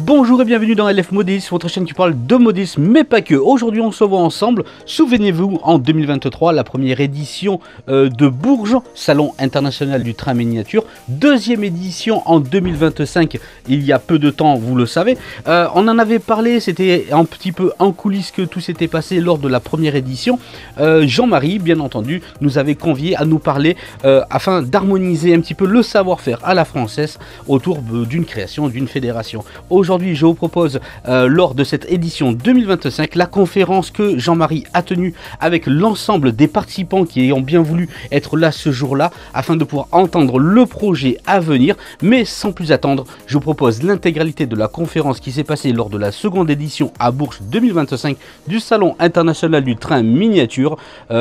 Bonjour et bienvenue dans LF Modis, votre chaîne qui parle de modisme, mais pas que. Aujourd'hui, on se voit ensemble. Souvenez-vous, en 2023, la première édition de Bourges, Salon international du train miniature. Deuxième édition en 2025, il y a peu de temps, vous le savez. On en avait parlé, c'était un petit peu en coulisses que tout s'était passé lors de la première édition. Jean-Marie, bien entendu, nous avait conviés à nous parler afin d'harmoniser un petit peu le savoir-faire à la française autour d'une création, d'une fédération. Aujourd'hui, je vous propose, lors de cette édition 2025, la conférence que Jean-Marie a tenue avec l'ensemble des participants qui ont bien voulu être là ce jour-là, afin de pouvoir entendre le projet à venir. Mais sans plus attendre, je vous propose l'intégralité de la conférence qui s'est passée lors de la seconde édition à Bourges 2025 du Salon international du train miniature.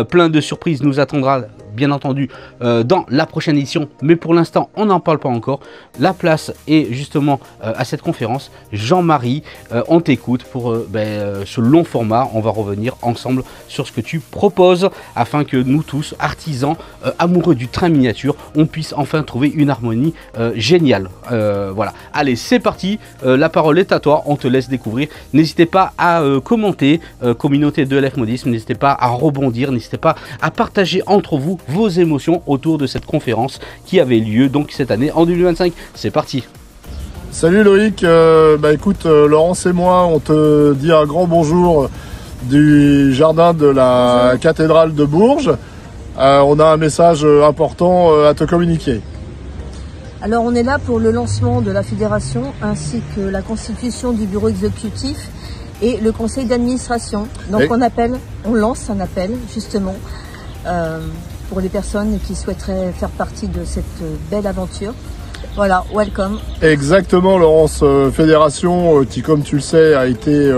Plein de surprises nous attendra, bien entendu, dans la prochaine édition, mais pour l'instant on n'en parle pas encore. La place est justement à cette conférence. Jean-Marie, on t'écoute pour ce long format. On va revenir ensemble sur ce que tu proposes afin que nous tous, artisans amoureux du train miniature, on puisse enfin trouver une harmonie géniale. Voilà, allez, c'est parti, la parole est à toi, on te laisse découvrir. N'hésitez pas à commenter, communauté de LF Modisme, n'hésitez pas à rebondir, n'hésitez pas à partager entre vous vos émotions autour de cette conférence qui avait lieu donc cette année en 2025. C'est parti. Salut Loïc, écoute, Laurence et moi, on te dit un grand bonjour du jardin de la cathédrale de Bourges. On a un message important à te communiquer. Alors on est là pour le lancement de la fédération ainsi que la constitution du bureau exécutif et le conseil d'administration. Donc on lance un appel justement pour les personnes qui souhaiteraient faire partie de cette belle aventure. Voilà, welcome. Exactement, Laurence. Fédération qui, comme tu le sais, a été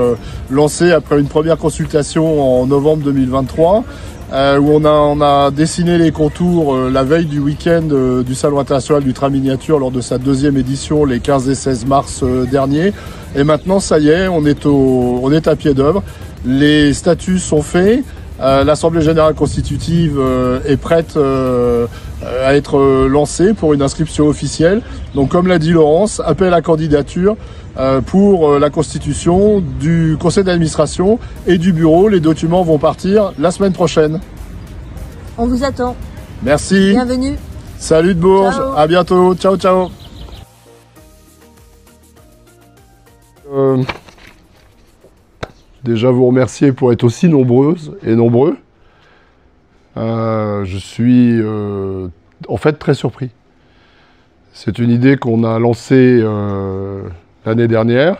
lancée après une première consultation en novembre 2023, où on a dessiné les contours la veille du week-end du Salon international du train miniature lors de sa deuxième édition, les 15 et 16 mars dernier. Et maintenant, ça y est, on est à pied d'œuvre. Les statuts sont faits. L'Assemblée générale constitutive est prête à être lancée pour une inscription officielle. Donc comme l'a dit Laurence, appel à candidature pour la constitution du conseil d'administration et du bureau. Les documents vont partir la semaine prochaine. On vous attend. Merci. Bienvenue. Salut de Bourges. Ciao. À bientôt. Ciao, ciao. Déjà vous remercier pour être aussi nombreuses et nombreux. Je suis en fait très surpris. C'est une idée qu'on a lancée l'année dernière.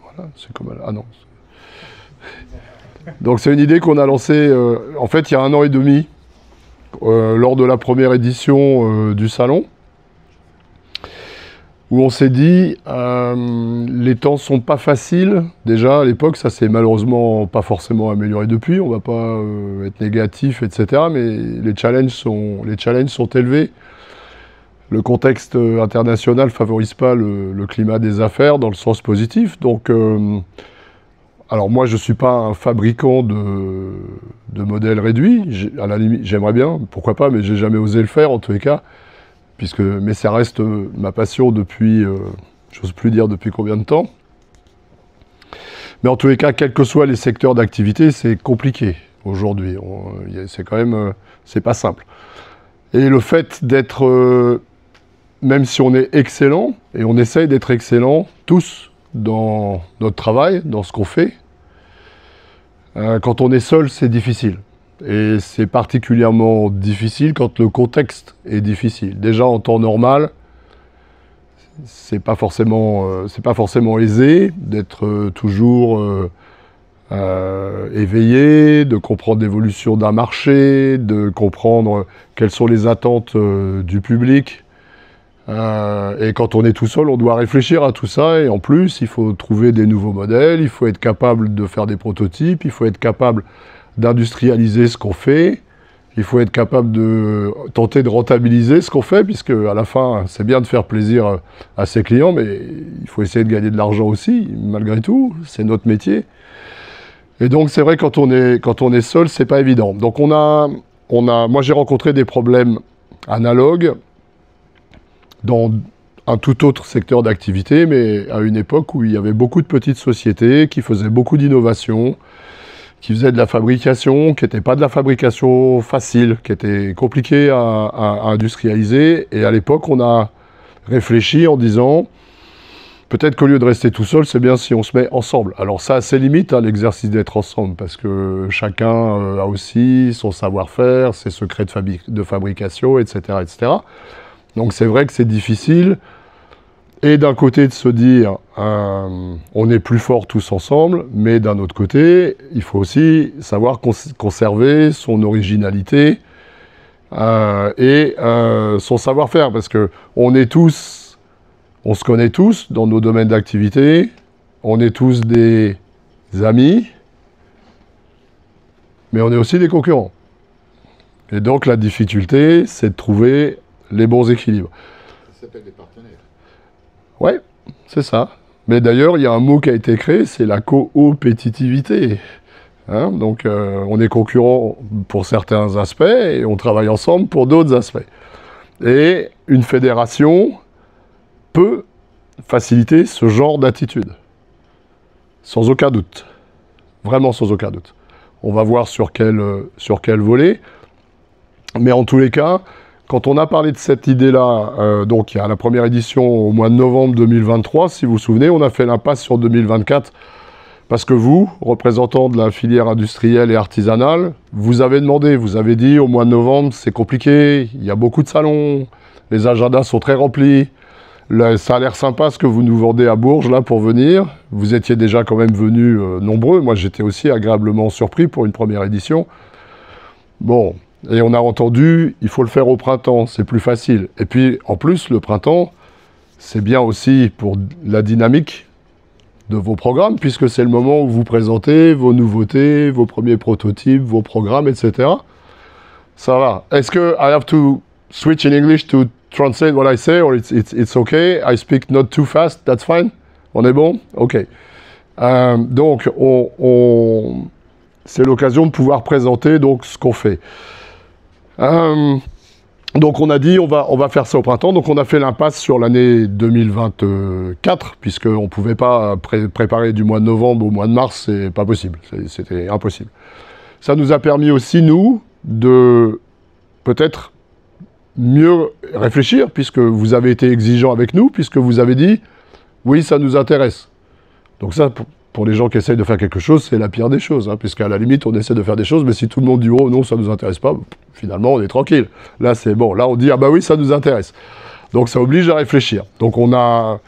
Voilà, c'est comme... Ah non. Donc c'est une idée qu'on a lancée en fait il y a 1 an et demi lors de la première édition du salon, où on s'est dit les temps sont pas faciles. Déjà à l'époque, ça s'est malheureusement pas forcément amélioré depuis, on va pas être négatif, etc. Mais les challenges sont élevés. Le contexte international favorise pas le climat des affaires dans le sens positif. Donc, alors moi je suis pas un fabricant de modèles réduits. À la limite, j'aimerais bien, pourquoi pas, mais j'ai jamais osé le faire en tous les cas. Mais ça reste ma passion depuis, j'ose plus dire depuis combien de temps. Mais en tous les cas, quels que soient les secteurs d'activité, c'est compliqué aujourd'hui. C'est quand même, c'est pas simple. Et le fait d'être, même si on est excellent, et on essaye d'être excellent tous dans notre travail, dans ce qu'on fait, quand on est seul, c'est difficile. Et c'est particulièrement difficile quand le contexte est difficile. Déjà en temps normal, c'est pas forcément aisé d'être toujours éveillé, de comprendre l'évolution d'un marché, de comprendre quelles sont les attentes du public. Et quand on est tout seul, on doit réfléchir à tout ça. Et en plus, il faut trouver des nouveaux modèles, il faut être capable de faire des prototypes, il faut être capable d'industrialiser ce qu'on fait, il faut être capable de tenter de rentabiliser ce qu'on fait, puisque à la fin, c'est bien de faire plaisir à ses clients, mais il faut essayer de gagner de l'argent aussi, malgré tout, c'est notre métier. Et donc c'est vrai, quand on est seul, c'est pas évident. Donc moi j'ai rencontré des problèmes analogues dans un tout autre secteur d'activité, mais à une époque où il y avait beaucoup de petites sociétés qui faisaient beaucoup d'innovation, qui faisaient de la fabrication, qui n'était pas de la fabrication facile, qui était compliquée à industrialiser. Et à l'époque, on a réfléchi en disant, peut-être qu'au lieu de rester tout seul, c'est bien si on se met ensemble. Alors ça a ses limites, hein, l'exercice d'être ensemble, parce que chacun a aussi son savoir-faire, ses secrets de fabrication, etc., etc. Donc c'est vrai que c'est difficile. Et d'un côté de se dire, on est plus forts tous ensemble, mais d'un autre côté, il faut aussi savoir conserver son originalité et son savoir-faire, parce que on se connaît tous dans nos domaines d'activité, on est tous des amis, mais on est aussi des concurrents. Et donc la difficulté, c'est de trouver les bons équilibres. Ça s'appelle des partenaires. Ouais, c'est ça. Mais d'ailleurs, il y a un mot qui a été créé, c'est la coopétitivité. Hein, donc, on est concurrents pour certains aspects et on travaille ensemble pour d'autres aspects. Et une fédération peut faciliter ce genre d'attitude. Sans aucun doute. Vraiment sans aucun doute. On va voir sur quel volet. Mais en tous les cas, quand on a parlé de cette idée-là, donc il y a la première édition au mois de novembre 2023, si vous vous souvenez, on a fait l'impasse sur 2024, parce que vous, représentants de la filière industrielle et artisanale, vous avez demandé, vous avez dit au mois de novembre, c'est compliqué, il y a beaucoup de salons, les agendas sont très remplis, ça a l'air sympa ce que vous nous vendez à Bourges là pour venir, vous étiez déjà quand même venus nombreux, moi j'étais aussi agréablement surpris pour une première édition. Bon. Et on a entendu, il faut le faire au printemps, c'est plus facile. Et puis, en plus, le printemps, c'est bien aussi pour la dynamique de vos programmes, puisque c'est le moment où vous présentez vos nouveautés, vos premiers prototypes, vos programmes, etc. Ça va. Est-ce que I have to switch in English to translate what I say, or it's okay? I speak not too fast, that's fine? On est bon? OK. Donc, c'est l'occasion de pouvoir présenter donc, ce qu'on fait. Donc on a dit on va faire ça au printemps, donc on a fait l'impasse sur l'année 2024, puisqu'on ne pouvait pas préparer du mois de novembre au mois de mars, c'est pas possible, c'était impossible. Ça nous a permis aussi, nous, de peut-être mieux réfléchir, puisque vous avez été exigeants avec nous, puisque vous avez dit oui, ça nous intéresse. Donc ça, pour les gens qui essayent de faire quelque chose, c'est la pire des choses, hein, puisqu'à la limite, on essaie de faire des choses, mais si tout le monde dit « Oh non, ça ne nous intéresse pas », finalement, on est tranquille. Là, c'est bon. Là, on dit « Ah bah oui, ça nous intéresse ». Donc, ça oblige à réfléchir. Donc, on a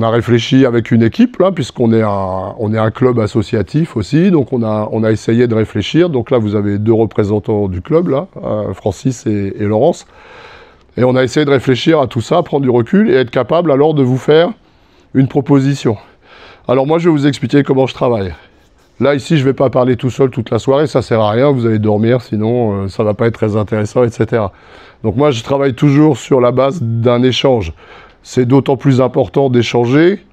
réfléchi avec une équipe, là, puisqu'on est un club associatif aussi. Donc, on a essayé de réfléchir. Donc là, vous avez deux représentants du club, là, Francis et Laurence. Et on a essayé de réfléchir à tout ça, prendre du recul et être capable alors de vous faire une proposition. Alors moi, je vais vous expliquer comment je travaille. Là, ici, je ne vais pas parler tout seul toute la soirée, ça ne sert à rien, vous allez dormir, sinon ça ne va pas être très intéressant, etc. Donc moi, je travaille toujours sur la base d'un échange. C'est d'autant plus important d'échanger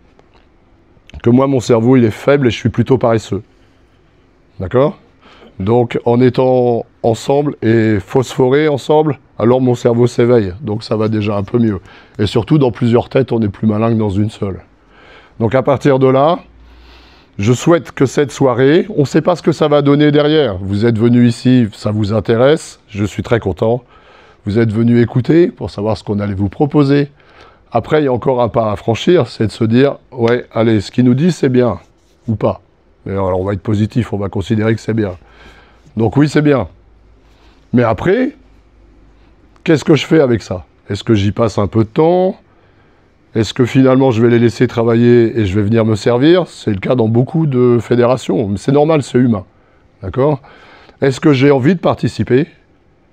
que moi, mon cerveau, il est faible et je suis plutôt paresseux. D'accord? Donc, en étant ensemble et phosphorés ensemble, alors mon cerveau s'éveille. Donc, ça va déjà un peu mieux. Et surtout, dans plusieurs têtes, on est plus malin que dans une seule. Donc à partir de là, je souhaite que cette soirée, on ne sait pas ce que ça va donner derrière. Vous êtes venus ici, ça vous intéresse, je suis très content. Vous êtes venus écouter pour savoir ce qu'on allait vous proposer. Après, il y a encore un pas à franchir, c'est de se dire, ouais, allez, ce qu'il nous dit, c'est bien, ou pas. Mais alors on va être positif, on va considérer que c'est bien. Donc oui, c'est bien. Mais après, qu'est-ce que je fais avec ça? Est-ce que j'y passe un peu de temps? Est-ce que finalement je vais les laisser travailler et je vais venir me servir? C'est le cas dans beaucoup de fédérations. C'est normal, c'est humain. D'accord? Est-ce que j'ai envie de participer?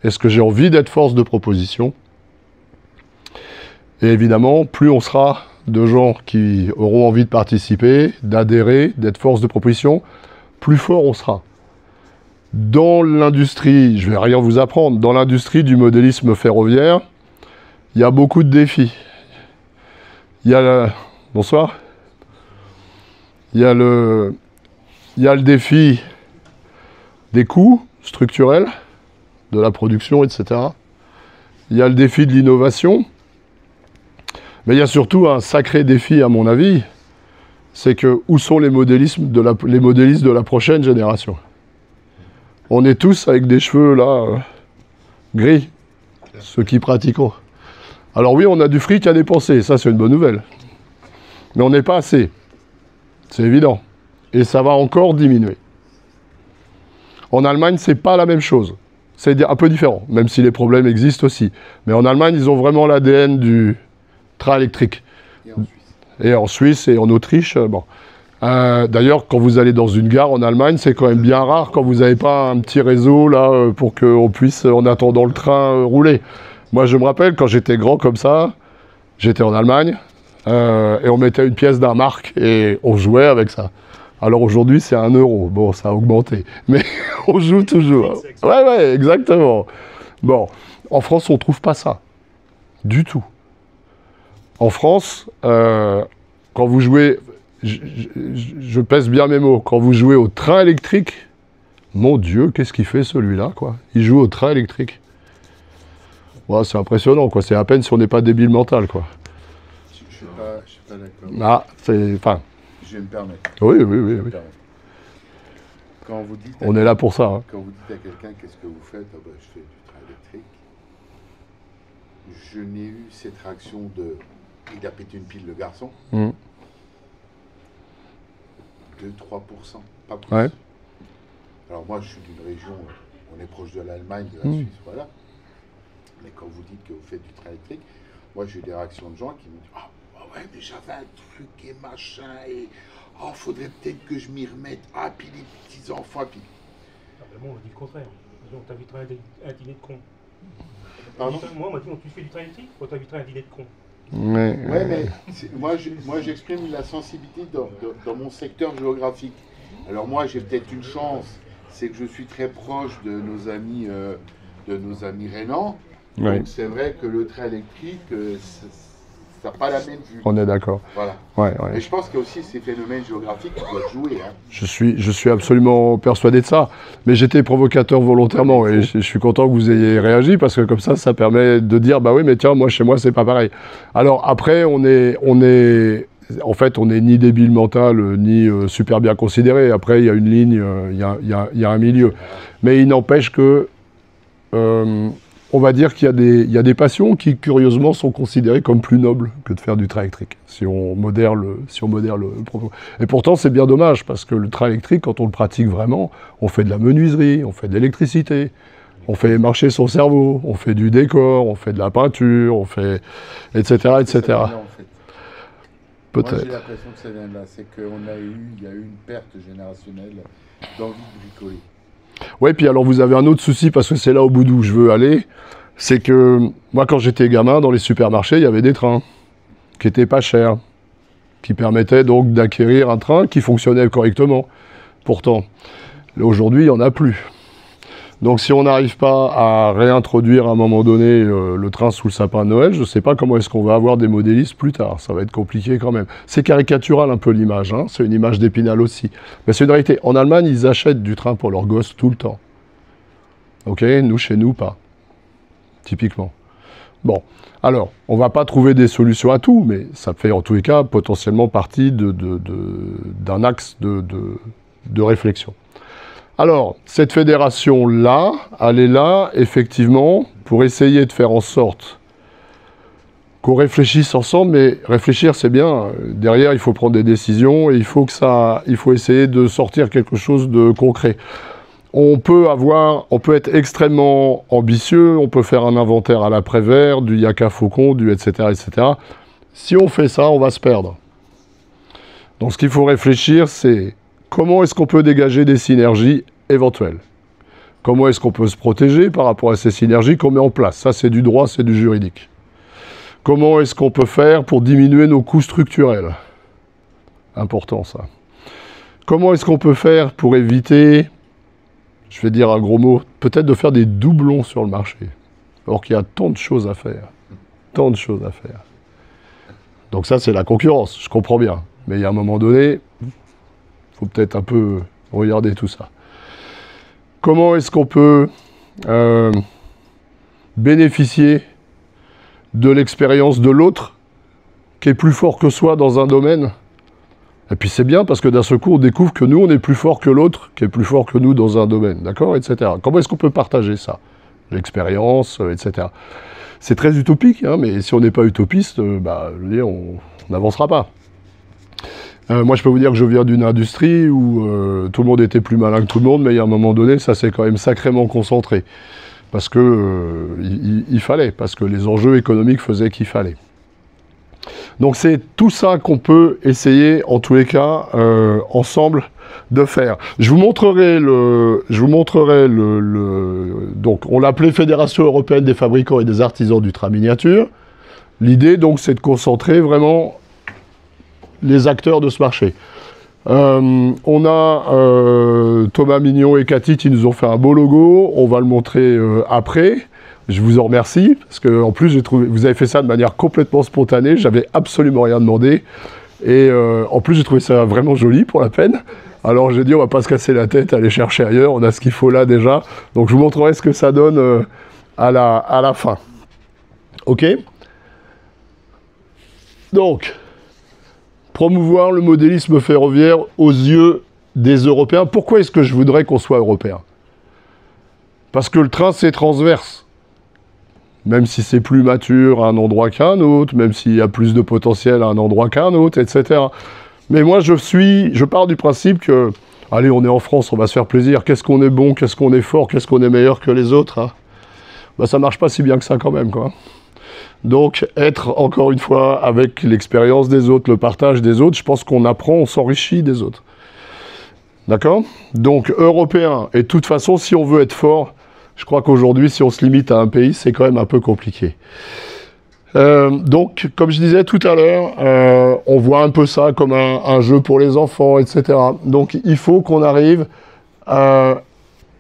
Est-ce que j'ai envie d'être force de proposition? Et évidemment, plus on sera de gens qui auront envie de participer, d'adhérer, d'être force de proposition, plus fort on sera. Dans l'industrie, je ne vais rien vous apprendre, dans l'industrie du modélisme ferroviaire, il y a beaucoup de défis. Il y a bonsoir. Il y a le défi des coûts structurels, de la production, etc. Il y a le défi de l'innovation. Mais il y a surtout un sacré défi, à mon avis, c'est que où sont les modélistes de la prochaine génération? On est tous avec des cheveux, là, gris, ceux qui pratiquent. Alors oui, on a du fric à dépenser, ça c'est une bonne nouvelle. Mais on n'est pas assez, c'est évident. Et ça va encore diminuer. En Allemagne, c'est pas la même chose. C'est un peu différent, même si les problèmes existent aussi. Mais en Allemagne, ils ont vraiment l'ADN du train électrique. Et en Suisse et en Autriche, bon. D'ailleurs, quand vous allez dans une gare en Allemagne, c'est quand même bien rare quand vous n'avez pas un petit réseau là pour qu'on puisse, en attendant le train, rouler. Moi, je me rappelle, quand j'étais grand comme ça, j'étais en Allemagne, et on mettait une pièce d'un mark et on jouait avec ça. Alors aujourd'hui, c'est 1 €. Bon, ça a augmenté, mais on joue toujours. Ouais, exactement. Bon, en France, on ne trouve pas ça. Du tout. En France, quand vous jouez, je pèse bien mes mots, quand vous jouez au train électrique, mon Dieu, qu'est-ce qu'il fait celui-là, quoi? Il joue au train électrique. Ouais, c'est impressionnant, quoi. C'est à peine si on n'est pas débile mental, quoi. Je ne suis pas d'accord. Ah, c'est... Enfin... Je vais me permettre. Oui. Quand vous dites on est là pour ça. Hein. Quand vous dites à quelqu'un qu'est-ce que vous faites, je fais du train électrique. Je n'ai eu cette réaction de il a pété une pile le garçon. 2-3%, pas plus. Ouais. Alors moi je suis d'une région, on est proche de l'Allemagne, de la Suisse, voilà. Mais quand vous dites que vous faites du train électrique, moi j'ai eu des réactions de gens qui me disent ouais, mais j'avais un truc et machin, et faudrait peut-être que je m'y remette. Ah, puis les petits-enfants, puis... Moi, on m'a dit le contraire. On t'inviterait à un dîner de con. Pardon? Moi, on m'a dit, tu fais du train électrique, on t'inviterait à un dîner de con. Ouais, mais moi j'exprime la sensibilité dans mon secteur géographique. Alors moi, j'ai peut-être une chance, c'est que je suis très proche de nos amis rhénans. Ouais. Donc c'est vrai que le train électrique... ça n'a pas la même vue. On est d'accord. Voilà. Ouais. Et je pense qu'il y a aussi ces phénomènes géographiques qui doivent jouer. Hein. Je suis absolument persuadé de ça. Mais j'étais provocateur volontairement et je suis content que vous ayez réagi parce que comme ça permet de dire bah oui, mais tiens, moi chez moi c'est pas pareil. Alors après, on est ni débile mental ni super bien considéré. Après, il y a une ligne, il y a un milieu. Mais il n'empêche que on va dire qu'il y a des passions qui, curieusement, sont considérées comme plus nobles que de faire du train électrique, si on modère le propos. Et pourtant, c'est bien dommage, parce que le train électrique, quand on le pratique vraiment, on fait de la menuiserie, on fait de l'électricité, on fait marcher son cerveau, on fait du décor, on fait de la peinture, on fait... etc. etc. Peut-être. Moi, j'ai l'impression que ça vient de là, c'est qu'il y a eu une perte générationnelle d'envie de bricoler. Oui, puis alors vous avez un autre souci, parce que c'est là au bout d'où je veux aller, c'est que moi quand j'étais gamin, dans les supermarchés, il y avait des trains qui n'étaient pas chers, qui permettaient donc d'acquérir un train qui fonctionnait correctement. Pourtant, aujourd'hui, il n'y en a plus. Donc si on n'arrive pas à réintroduire à un moment donné le train sous le sapin de Noël, je ne sais pas comment est-ce qu'on va avoir des modélistes plus tard. Ça va être compliqué quand même. C'est caricatural un peu l'image, hein. C'est une image d'Épinal aussi. Mais c'est une réalité. En Allemagne, ils achètent du train pour leurs gosses tout le temps. Ok, nous, chez nous, pas. Typiquement. Bon, alors, on ne va pas trouver des solutions à tout, mais ça fait en tous les cas potentiellement partie d'un axe de réflexion. Alors, cette fédération-là, elle est là, effectivement, pour essayer de faire en sorte qu'on réfléchisse ensemble, mais réfléchir, c'est bien. Derrière, il faut prendre des décisions et il faut essayer de sortir quelque chose de concret. On peut être extrêmement ambitieux, on peut faire un inventaire à l'après-vert, du Yaka Faucon, du etc., etc. Si on fait ça, on va se perdre. Donc, ce qu'il faut réfléchir, c'est comment est-ce qu'on peut dégager des synergies éventuelles? Comment est-ce qu'on peut se protéger par rapport à ces synergies qu'on met en place? Ça, c'est du droit, c'est du juridique. Comment est-ce qu'on peut faire pour diminuer nos coûts structurels? Important, ça. Comment est-ce qu'on peut faire pour éviter, je vais dire un gros mot, peut-être de faire des doublons sur le marché, alors qu'il y a tant de choses à faire. Tant de choses à faire. Donc ça, c'est la concurrence, je comprends bien. Mais il y a un moment donné, faut peut-être un peu regarder tout ça. Comment est-ce qu'on peut bénéficier de l'expérience de l'autre qui est plus fort que soi dans un domaine. Et puis c'est bien parce que d'un seul coup, on découvre que nous, on est plus fort que l'autre, qui est plus fort que nous dans un domaine, d'accord, etc. Comment est-ce qu'on peut partager ça? L'expérience, etc. C'est très utopique, hein, mais si on n'est pas utopiste, je veux dire, on n'avancera pas. Moi, je peux vous dire que je viens d'une industrie où tout le monde était plus malin que tout le monde, mais il y a un moment donné, ça s'est quand même sacrément concentré. Parce que il fallait, parce que les enjeux économiques faisaient qu'il fallait. Donc c'est tout ça qu'on peut essayer, en tous les cas, ensemble, de faire. Je vous montrerai donc, on l'appelait Fédération européenne des fabricants et des artisans du train miniature. L'idée, donc, c'est de concentrer vraiment les acteurs de ce marché. On a Thomas Mignon et Cathy qui nous ont fait un beau logo. On va le montrer après. Je vous en remercie, parce que en plus, vous avez fait ça de manière complètement spontanée. J'avais absolument rien demandé. Et en plus, j'ai trouvé ça vraiment joli pour la peine. Alors j'ai dit, on va pas se casser la tête, aller chercher ailleurs. On a ce qu'il faut là déjà. Donc je vous montrerai ce que ça donne à la fin. OK? Donc, promouvoir le modélisme ferroviaire aux yeux des Européens. Pourquoi est-ce que je voudrais qu'on soit européen? Parce que le train, c'est transverse. Même si c'est plus mature à un endroit qu'à un autre, même s'il y a plus de potentiel à un endroit qu'à un autre, etc. Mais moi, je pars du principe que, allez, on est en France, on va se faire plaisir. Qu'est-ce qu'on est bon, qu'est-ce qu'on est fort, qu'est-ce qu'on est meilleur que les autres, hein? Ça marche pas si bien que ça quand même, quoi. Donc, être, encore une fois, avec l'expérience des autres, le partage des autres, je pense qu'on apprend, on s'enrichit des autres. D'accord? Donc, européen. Et de toute façon, si on veut être fort, je crois qu'aujourd'hui, si on se limite à un pays, c'est quand même un peu compliqué. Donc, comme je disais tout à l'heure, on voit un peu ça comme un jeu pour les enfants, etc. Donc, il faut qu'on arrive à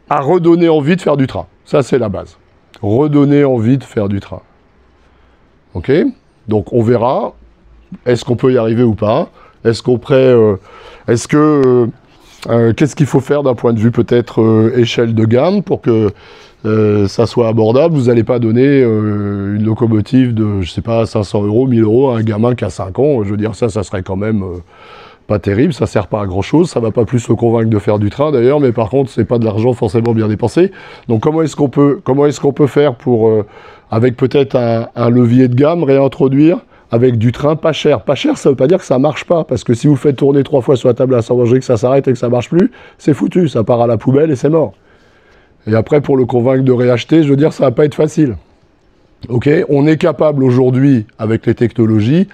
redonner envie de faire du train. Ça, c'est la base. Redonner envie de faire du train. OK? Donc, on verra. Est-ce qu'on peut y arriver ou pas? Est-ce qu'on qu'est-ce qu'il faut faire d'un point de vue peut-être échelle de gamme pour que ça soit abordable? Vous n'allez pas donner une locomotive de, je sais pas, 500 €, 1000 € à un gamin qui a 5 ans. Je veux dire, ça serait quand même pas terrible. Ça sert pas à grand-chose. Ça va pas plus le convaincre de faire du train, d'ailleurs. Mais par contre, c'est pas de l'argent forcément bien dépensé. Donc, comment est-ce qu'on peut faire pour, avec peut-être un levier de gamme, réintroduire avec du train pas cher? Pas cher, ça veut pas dire que ça marche pas. Parce que si vous faites tourner 3 fois sur la table à Saint-Manger, que ça s'arrête et que ça marche plus, c'est foutu. Ça part à la poubelle et c'est mort. Et après, pour le convaincre de réacheter, je veux dire, ça va pas être facile. OK? On est capable aujourd'hui, avec les technologies,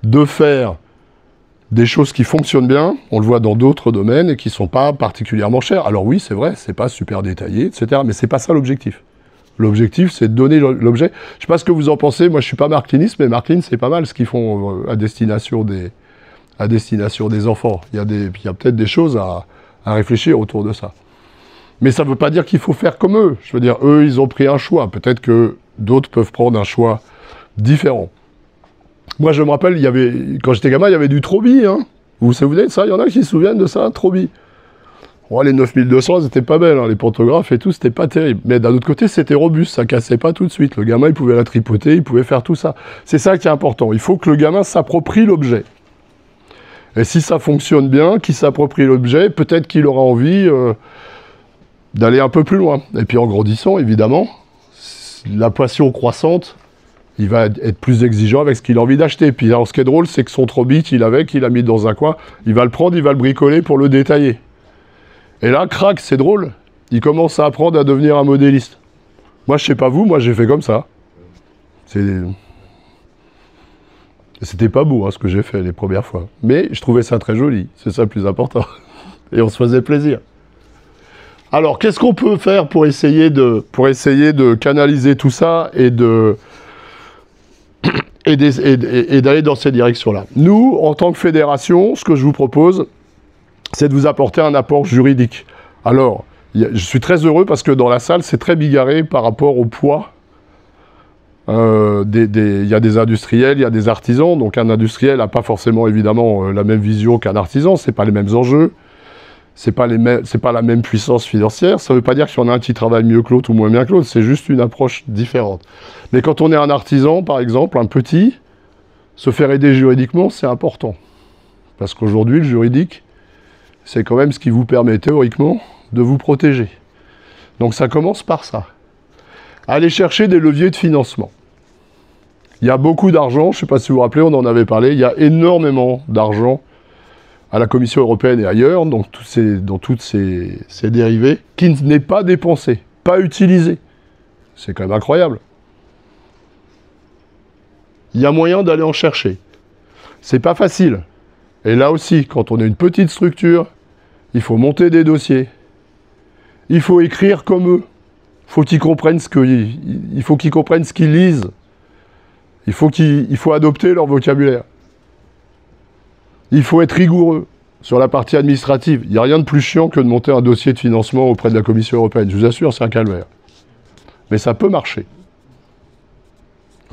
de faire des choses qui fonctionnent bien, on le voit dans d'autres domaines, et qui sont pas particulièrement chères. Alors oui, c'est vrai, c'est pas super détaillé, etc. Mais c'est pas ça l'objectif. L'objectif, c'est de donner l'objet. Je sais pas ce que vous en pensez, moi je suis pas marketingiste, mais marketing, c'est pas mal ce qu'ils font à destination des enfants. Il y a peut-être des choses à réfléchir autour de ça. Mais ça ne veut pas dire qu'il faut faire comme eux. Je veux dire, eux, ils ont pris un choix. Peut-être que d'autres peuvent prendre un choix différent. Moi, je me rappelle, quand j'étais gamin, il y avait du Trobi. Hein. Vous vous souvenez de ça? Il y en a qui se souviennent de ça, Trobi. Oh, les 9200, elles n'étaient pas belles. Hein. Les pantographes et tout, c'était pas terrible. Mais d'un autre côté, c'était robuste. Ça cassait pas tout de suite. Le gamin, il pouvait la tripoter, il pouvait faire tout ça. C'est ça qui est important. Il faut que le gamin s'approprie l'objet. Et si ça fonctionne bien, qu'il s'approprie l'objet, peut-être qu'il aura envie d'aller un peu plus loin. Et puis en grandissant, évidemment, la passion croissante, il va être plus exigeant avec ce qu'il a envie d'acheter. Puis alors, ce qui est drôle, c'est que son Trobi qu'il a mis dans un coin, il va le prendre, il va le bricoler pour le détailler. Et là, crac, c'est drôle, il commence à apprendre à devenir un modéliste. Moi, je sais pas vous, moi j'ai fait comme ça. C'était pas beau, hein, ce que j'ai fait les premières fois. Mais je trouvais ça très joli, c'est ça le plus important. Et on se faisait plaisir. Alors, qu'est-ce qu'on peut faire pour essayer de canaliser tout ça et d'aller dans ces directions-là? Nous, en tant que fédération, ce que je vous propose, c'est de vous apporter un apport juridique. Alors, je suis très heureux parce que dans la salle, c'est très bigarré par rapport au poids. Il y a des industriels, il y a des artisans. Donc, un industriel n'a pas forcément, évidemment, la même vision qu'un artisan. Ce n'est pas les mêmes enjeux. C'est pas la même puissance financière. Ça ne veut pas dire qu'il y en a un qui travaille mieux que l'autre ou moins bien que l'autre. C'est juste une approche différente. Mais quand on est un artisan, par exemple, un petit, Se faire aider juridiquement, c'est important. Parce qu'aujourd'hui, le juridique, c'est quand même ce qui vous permet théoriquement de vous protéger. Donc ça commence par ça. Aller chercher des leviers de financement. Il y a beaucoup d'argent, je ne sais pas si vous vous rappelez, on en avait parlé, il y a énormément d'argent à la Commission européenne et ailleurs, donc dans toutes ces dérivés, qui n'est pas dépensé, pas utilisé. C'est quand même incroyable. Il y a moyen d'aller en chercher. C'est pas facile. Et là aussi, quand on est une petite structure, il faut monter des dossiers. Il faut écrire comme eux. Il faut qu'ils comprennent ce qu'ils lisent. Il faut adopter leur vocabulaire. Il faut être rigoureux sur la partie administrative. Il n'y a rien de plus chiant que de monter un dossier de financement auprès de la Commission européenne. Je vous assure, c'est un calvaire. Mais ça peut marcher.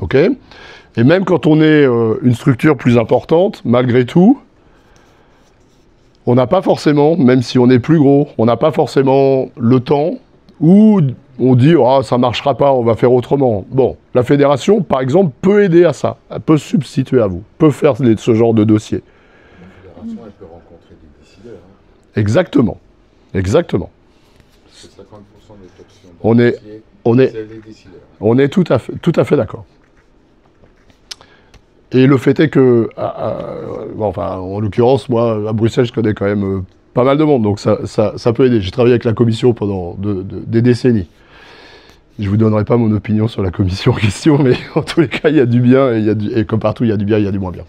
OK ? Et même quand on est une structure plus importante, malgré tout, on n'a pas forcément, même si on est plus gros, on n'a pas forcément le temps où on dit « Ah, ça ne marchera pas, on va faire autrement ». Bon, la fédération, par exemple, peut aider à ça. Elle peut substituer à vous, peut faire ce genre de dossier. La fédération, elle peut rencontrer des décideurs. Hein. Exactement. Exactement. Parce que 50% des options d'un dossier, c'est les décideurs. On est tout à fait d'accord. Et le fait est que, enfin, en l'occurrence, moi, à Bruxelles, je connais quand même pas mal de monde, donc ça peut aider. J'ai travaillé avec la commission pendant des décennies. Je ne vous donnerai pas mon opinion sur la commission en question, mais en tous les cas, il y a du bien, et comme partout, il y a du bien, il y a du moins bien.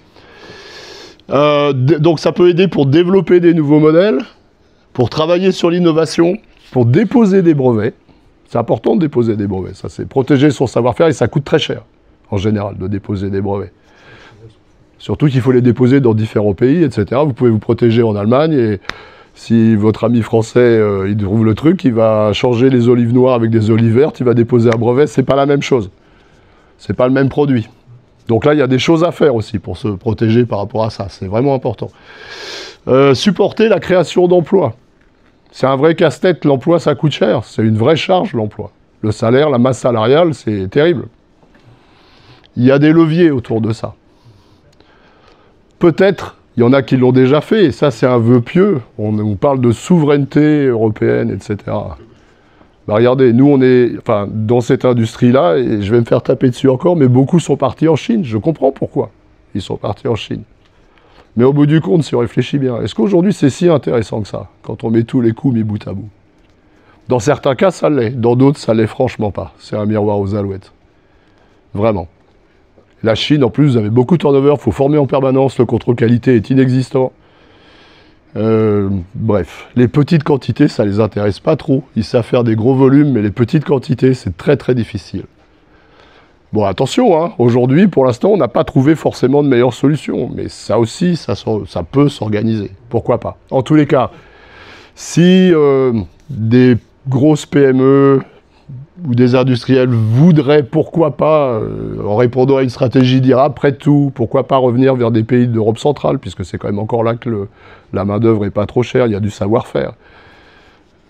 Donc ça peut aider pour développer des nouveaux modèles, pour travailler sur l'innovation, pour déposer des brevets. C'est important de déposer des brevets, ça c'est protéger son savoir-faire, et ça coûte très cher, en général, de déposer des brevets. Surtout qu'il faut les déposer dans différents pays, etc. Vous pouvez vous protéger en Allemagne, et si votre ami français, il trouve le truc, il va changer les olives noires avec des olives vertes, il va déposer un brevet, c'est pas la même chose. C'est pas le même produit. Donc là, il y a des choses à faire aussi pour se protéger par rapport à ça, c'est vraiment important. Supporter la création d'emplois. C'est un vrai casse-tête, l'emploi ça coûte cher, c'est une vraie charge l'emploi. Le salaire, la masse salariale, c'est terrible. Il y a des leviers autour de ça. Peut-être, il y en a qui l'ont déjà fait, et ça c'est un vœu pieux, on parle de souveraineté européenne, etc. Bah regardez, nous on est dans cette industrie-là, et je vais me faire taper dessus encore, mais beaucoup sont partis en Chine, je comprends pourquoi ils sont partis en Chine. Mais au bout du compte, si on réfléchit bien, est-ce qu'aujourd'hui c'est si intéressant que ça, quand on met tous les coups mis bout à bout? Dans certains cas, ça l'est, dans d'autres, ça l'est franchement pas. C'est un miroir aux alouettes. Vraiment. La Chine, en plus, vous avez beaucoup de turnover, il faut former en permanence, le contrôle qualité est inexistant. Bref, les petites quantités, ça ne les intéresse pas trop. Ils savent faire des gros volumes, mais les petites quantités, c'est très très difficile. Bon, attention, hein, aujourd'hui, pour l'instant, on n'a pas trouvé forcément de meilleure solution, mais ça aussi, ça peut s'organiser. Pourquoi pas? En tous les cas, si des grosses PME ou des industriels voudraient, pourquoi pas, en répondant à une stratégie dire après tout, pourquoi pas revenir vers des pays d'Europe centrale, puisque c'est quand même encore là que la main-d'œuvre n'est pas trop chère, il y a du savoir-faire.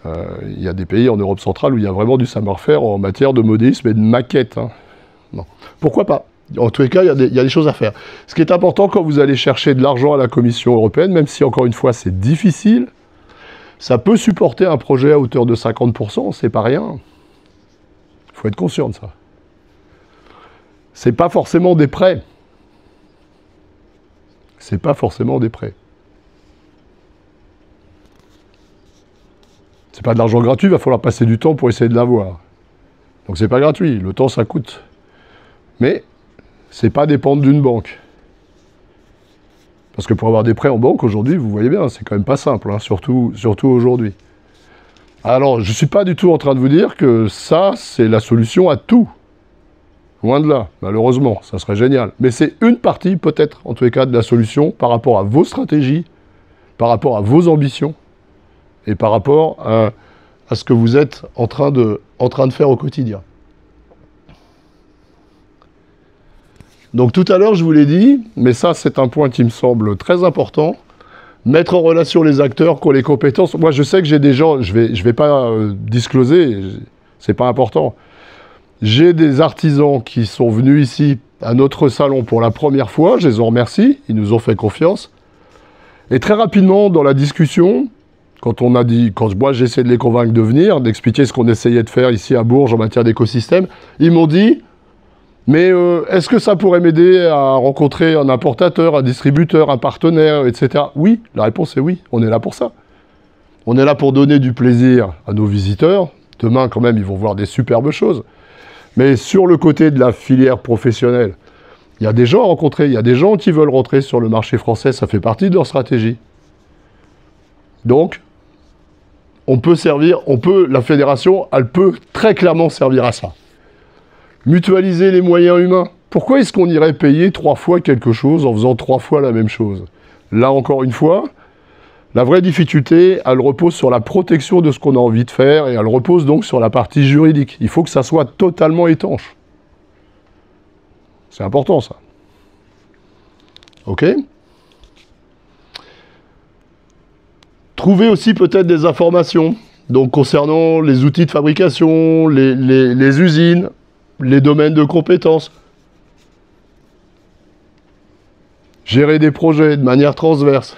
Il y a des pays en Europe centrale où il y a vraiment du savoir-faire en matière de modélisme et de maquette. Hein. Non. Pourquoi pas? En tous les cas, il y a des choses à faire. Ce qui est important quand vous allez chercher de l'argent à la Commission européenne, même si encore une fois c'est difficile, ça peut supporter un projet à hauteur de 50%, c'est pas rien. Il faut être conscient de ça. C'est pas forcément des prêts. C'est pas forcément des prêts. C'est pas de l'argent gratuit, il va falloir passer du temps pour essayer de l'avoir. Donc c'est pas gratuit, le temps ça coûte. Mais c'est pas dépendre d'une banque. Parce que pour avoir des prêts en banque aujourd'hui, vous voyez bien, c'est quand même pas simple, hein, surtout aujourd'hui. Alors, je ne suis pas du tout en train de vous dire que ça, c'est la solution à tout. Loin de là, malheureusement, ça serait génial. Mais c'est une partie, peut-être, en tous les cas, de la solution par rapport à vos stratégies, par rapport à vos ambitions, et par rapport à ce que vous êtes en train de faire au quotidien. Donc tout à l'heure, je vous l'ai dit, mais ça, c'est un point qui me semble très important, mettre en relation les acteurs qui ont les compétences. Moi, je sais que j'ai des gens, je vais pas discloser, c'est pas important. J'ai des artisans qui sont venus ici à notre salon pour la première fois, je les en remercie, ils nous ont fait confiance. Et très rapidement, dans la discussion, quand moi j'ai essayé de les convaincre de venir, d'expliquer ce qu'on essayait de faire ici à Bourges en matière d'écosystème, ils m'ont dit, mais est-ce que ça pourrait m'aider à rencontrer un importateur, un distributeur, un partenaire, etc. Oui, la réponse est oui, on est là pour ça. On est là pour donner du plaisir à nos visiteurs. Demain, quand même, ils vont voir des superbes choses. Mais sur le côté de la filière professionnelle, il y a des gens à rencontrer, il y a des gens qui veulent rentrer sur le marché français, ça fait partie de leur stratégie. Donc, la fédération, elle peut très clairement servir à ça. Mutualiser les moyens humains. Pourquoi est-ce qu'on irait payer 3 fois quelque chose en faisant 3 fois la même chose? Là, encore une fois, la vraie difficulté, elle repose sur la protection de ce qu'on a envie de faire et elle repose donc sur la partie juridique. Il faut que ça soit totalement étanche. C'est important, ça. OK? Trouver aussi peut-être des informations, donc concernant les outils de fabrication, les usines, les domaines de compétences. Gérer des projets de manière transverse.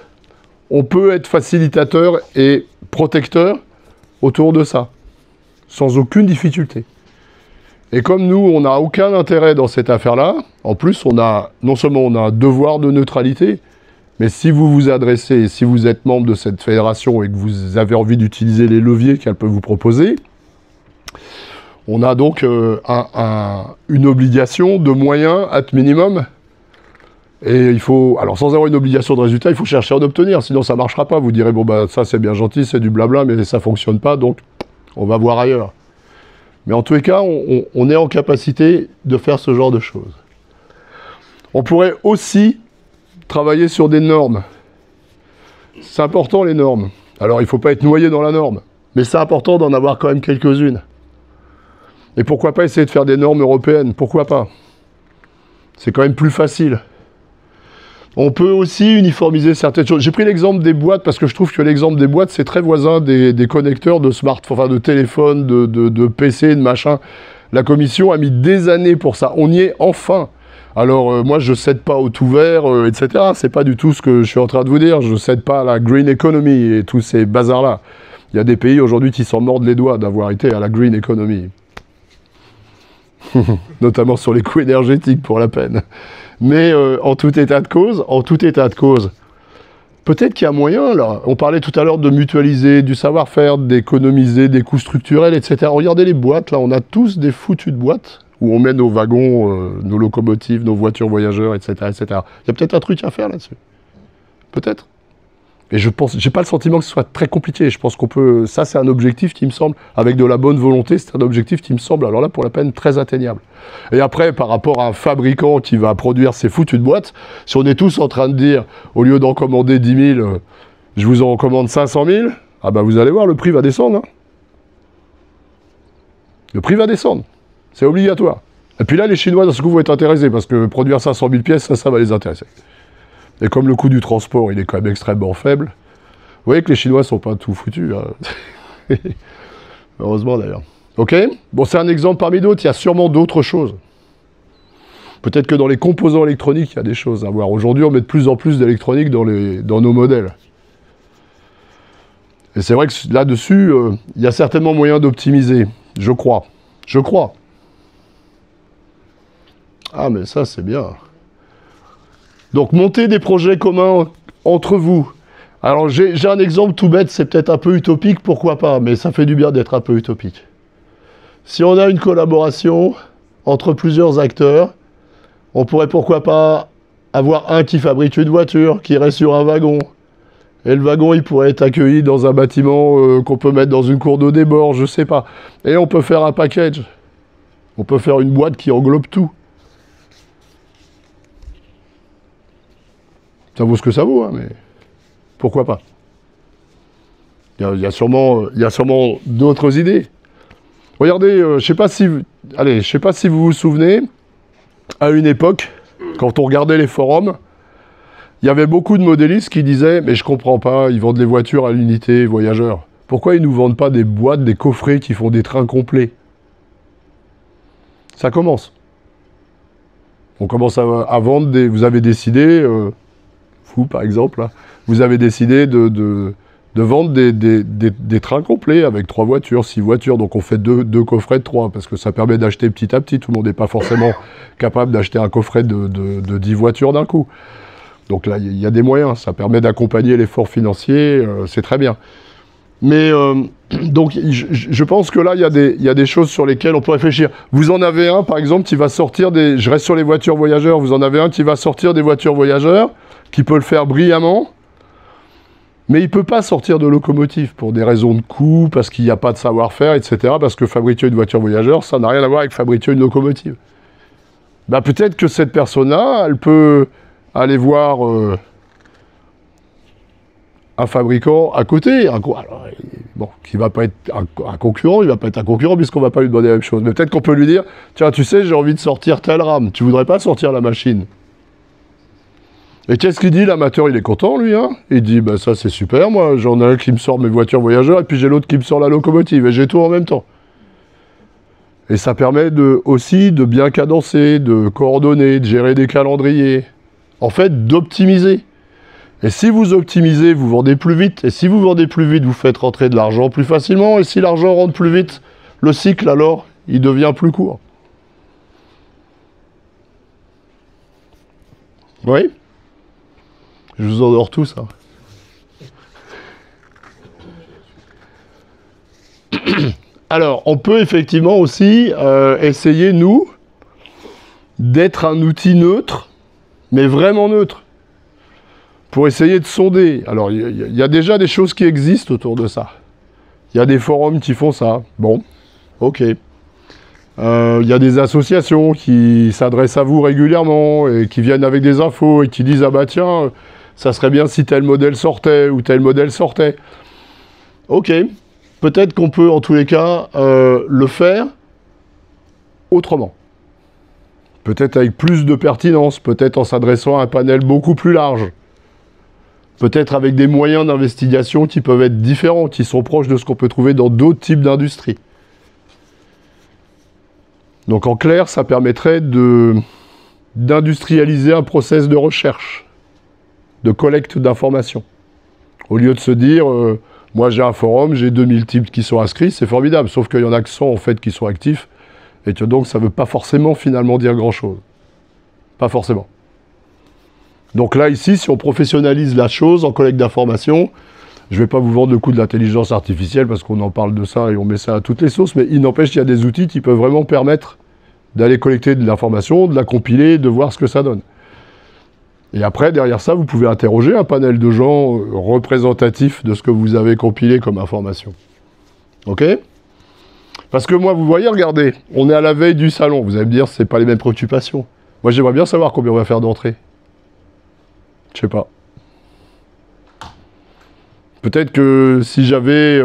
On peut être facilitateur et protecteur autour de ça, sans aucune difficulté. Et comme nous, on n'a aucun intérêt dans cette affaire-là, en plus, non seulement on a un devoir de neutralité, mais si vous vous adressez, si vous êtes membre de cette fédération et que vous avez envie d'utiliser les leviers qu'elle peut vous proposer, on a donc une obligation de moyens at minimum. Et il faut, alors sans avoir une obligation de résultat, il faut chercher à en obtenir, sinon ça ne marchera pas. Vous direz, bon bah ça c'est bien gentil, c'est du blabla, mais ça ne fonctionne pas, donc on va voir ailleurs. Mais en tous les cas, on est en capacité de faire ce genre de choses. On pourrait aussi travailler sur des normes. C'est important les normes. Alors il ne faut pas être noyé dans la norme, mais c'est important d'en avoir quand même quelques-unes. Et pourquoi pas essayer de faire des normes européennes? Pourquoi pas? C'est quand même plus facile. On peut aussi uniformiser certaines choses. J'ai pris l'exemple des boîtes parce que je trouve que l'exemple des boîtes, c'est très voisin des connecteurs de smartphone, enfin de téléphone, de PC, de machin. La commission a mis des années pour ça. On y est enfin. Alors moi, je ne cède pas au tout vert, etc. C'est pas du tout ce que je suis en train de vous dire. Je ne cède pas à la green economy et tous ces bazars-là. Il y a des pays aujourd'hui qui s'en mordent les doigts d'avoir été à la green economy. Notamment sur les coûts énergétiques, pour la peine. Mais en tout état de cause, peut-être qu'il y a moyen, là. On parlait tout à l'heure de mutualiser, du savoir-faire, d'économiser des coûts structurels, etc. Regardez les boîtes, là, on a tous des foutues de boîtes où on met nos wagons, nos locomotives, nos voitures voyageurs, etc., etc. Il y a peut-être un truc à faire là-dessus. Peut-être. Et je pense, j'ai pas le sentiment que ce soit très compliqué. Je pense qu'on peut, ça c'est un objectif qui me semble, avec de la bonne volonté, c'est un objectif qui me semble, alors là pour la peine, très atteignable. Et après, par rapport à un fabricant qui va produire ces foutues de boîtes, si on est tous en train de dire, au lieu d'en commander 10 000, je vous en commande 500 000, ah ben vous allez voir, le prix va descendre. Hein. Le prix va descendre. C'est obligatoire. Et puis là, les Chinois, dans ce coup, vont être intéressés, parce que produire 500 000 pièces, ça va les intéresser. Et comme le coût du transport, il est quand même extrêmement faible, vous voyez que les Chinois ne sont pas tout foutus. Hein. Heureusement d'ailleurs. Ok? Bon, c'est un exemple parmi d'autres, il y a sûrement d'autres choses. Peut-être que dans les composants électroniques, il y a des choses à voir. Aujourd'hui, on met de plus en plus d'électronique dans nos modèles. Et c'est vrai que là-dessus, il y a certainement moyen d'optimiser. Je crois. Je crois. Ah, mais ça, c'est bien. Donc, monter des projets communs entre vous. Alors, j'ai un exemple tout bête, c'est peut-être un peu utopique, pourquoi pas, mais ça fait du bien d'être un peu utopique. Si on a une collaboration entre plusieurs acteurs, on pourrait pourquoi pas avoir un qui fabrique une voiture, qui reste sur un wagon. Et le wagon, il pourrait être accueilli dans un bâtiment qu'on peut mettre dans une cour d'eau des bords, je sais pas. Et on peut faire un package. On peut faire une boîte qui englobe tout. Ça vaut ce que ça vaut, hein, mais pourquoi pas? Il y a sûrement d'autres idées. Regardez, je sais pas si vous vous souvenez, à une époque, quand on regardait les forums, il y avait beaucoup de modélistes qui disaient « Mais je comprends pas, ils vendent les voitures à l'unité, voyageurs. Pourquoi ils nous vendent pas des boîtes, des coffrets qui font des trains complets ?» Ça commence. On commence à vendre des... Vous avez décidé, vous par exemple, là, vous avez décidé de vendre des trains complets avec 3 voitures, 6 voitures. Donc on fait deux coffrets de 3 parce que ça permet d'acheter petit à petit. Tout le monde n'est pas forcément capable d'acheter un coffret de 10 voitures d'un coup. Donc là, il y a des moyens. Ça permet d'accompagner l'effort financier. C'est très bien. Mais donc je pense que là, il y a des choses sur lesquelles on peut réfléchir. Vous en avez un, par exemple, qui va sortir des... Je reste sur les voitures voyageurs. Vous en avez un qui va sortir des voitures voyageurs, qui peut le faire brillamment. Mais il ne peut pas sortir de locomotive pour des raisons de coût, parce qu'il n'y a pas de savoir-faire, etc. Parce que fabriquer une voiture voyageur, ça n'a rien à voir avec fabriquer une locomotive. Bah, peut-être que cette personne-là, elle peut aller voir un fabricant à côté. Alors, bon, qui ne va pas être un concurrent, il ne va pas être un concurrent puisqu'on ne va pas lui demander la même chose. Mais peut-être qu'on peut lui dire, tiens, tu sais, j'ai envie de sortir telle rame, tu ne voudrais pas sortir la machine? Et qu'est-ce qu'il dit, l'amateur? Il est content, lui, hein? Il dit, bah ça c'est super, moi, j'en ai un qui me sort mes voitures voyageurs, et puis j'ai l'autre qui me sort la locomotive, et j'ai tout en même temps. Et ça permet aussi de bien cadencer, de coordonner, de gérer des calendriers. En fait, d'optimiser. Et si vous optimisez, vous vendez plus vite. Et si vous vendez plus vite, vous faites rentrer de l'argent plus facilement. Et si l'argent rentre plus vite, le cycle, alors, il devient plus court. Oui? Je vous endors tous, hein. Alors, on peut effectivement aussi essayer, nous, d'être un outil neutre, mais vraiment neutre, pour essayer de sonder. Alors, il y a déjà des choses qui existent autour de ça. Il y a des forums qui font ça. Bon, ok. Il y a des associations qui s'adressent à vous régulièrement et qui viennent avec des infos et qui disent « Ah bah tiens, ça serait bien si tel modèle sortait ou tel modèle sortait. » Ok. Peut-être qu'on peut, en tous les cas, le faire autrement. Peut-être avec plus de pertinence, peut-être en s'adressant à un panel beaucoup plus large. Peut-être avec des moyens d'investigation qui peuvent être différents, qui sont proches de ce qu'on peut trouver dans d'autres types d'industries. Donc en clair, ça permettrait d'industrialiser un process de recherche, de collecte d'informations. Au lieu de se dire... moi, j'ai un forum, j'ai 2000 types qui sont inscrits, c'est formidable. Sauf qu'il y en a que 100, en fait, qui sont actifs. Et que donc, ça ne veut pas forcément, finalement, dire grand-chose. Pas forcément. Donc là, ici, si on professionnalise la chose en collecte d'informations, je ne vais pas vous vendre le coup de l'intelligence artificielle, parce qu'on en parle de ça et on met ça à toutes les sauces, mais il n'empêche qu'il y a des outils qui peuvent vraiment permettre d'aller collecter de l'information, de la compiler, de voir ce que ça donne. Et après, derrière ça, vous pouvez interroger un panel de gens représentatifs de ce que vous avez compilé comme information. OK? Parce que moi, vous voyez, regardez, on est à la veille du salon. Vous allez me dire, c'est pas les mêmes préoccupations. Moi, j'aimerais bien savoir combien on va faire d'entrées. Je sais pas. Peut-être que si j'avais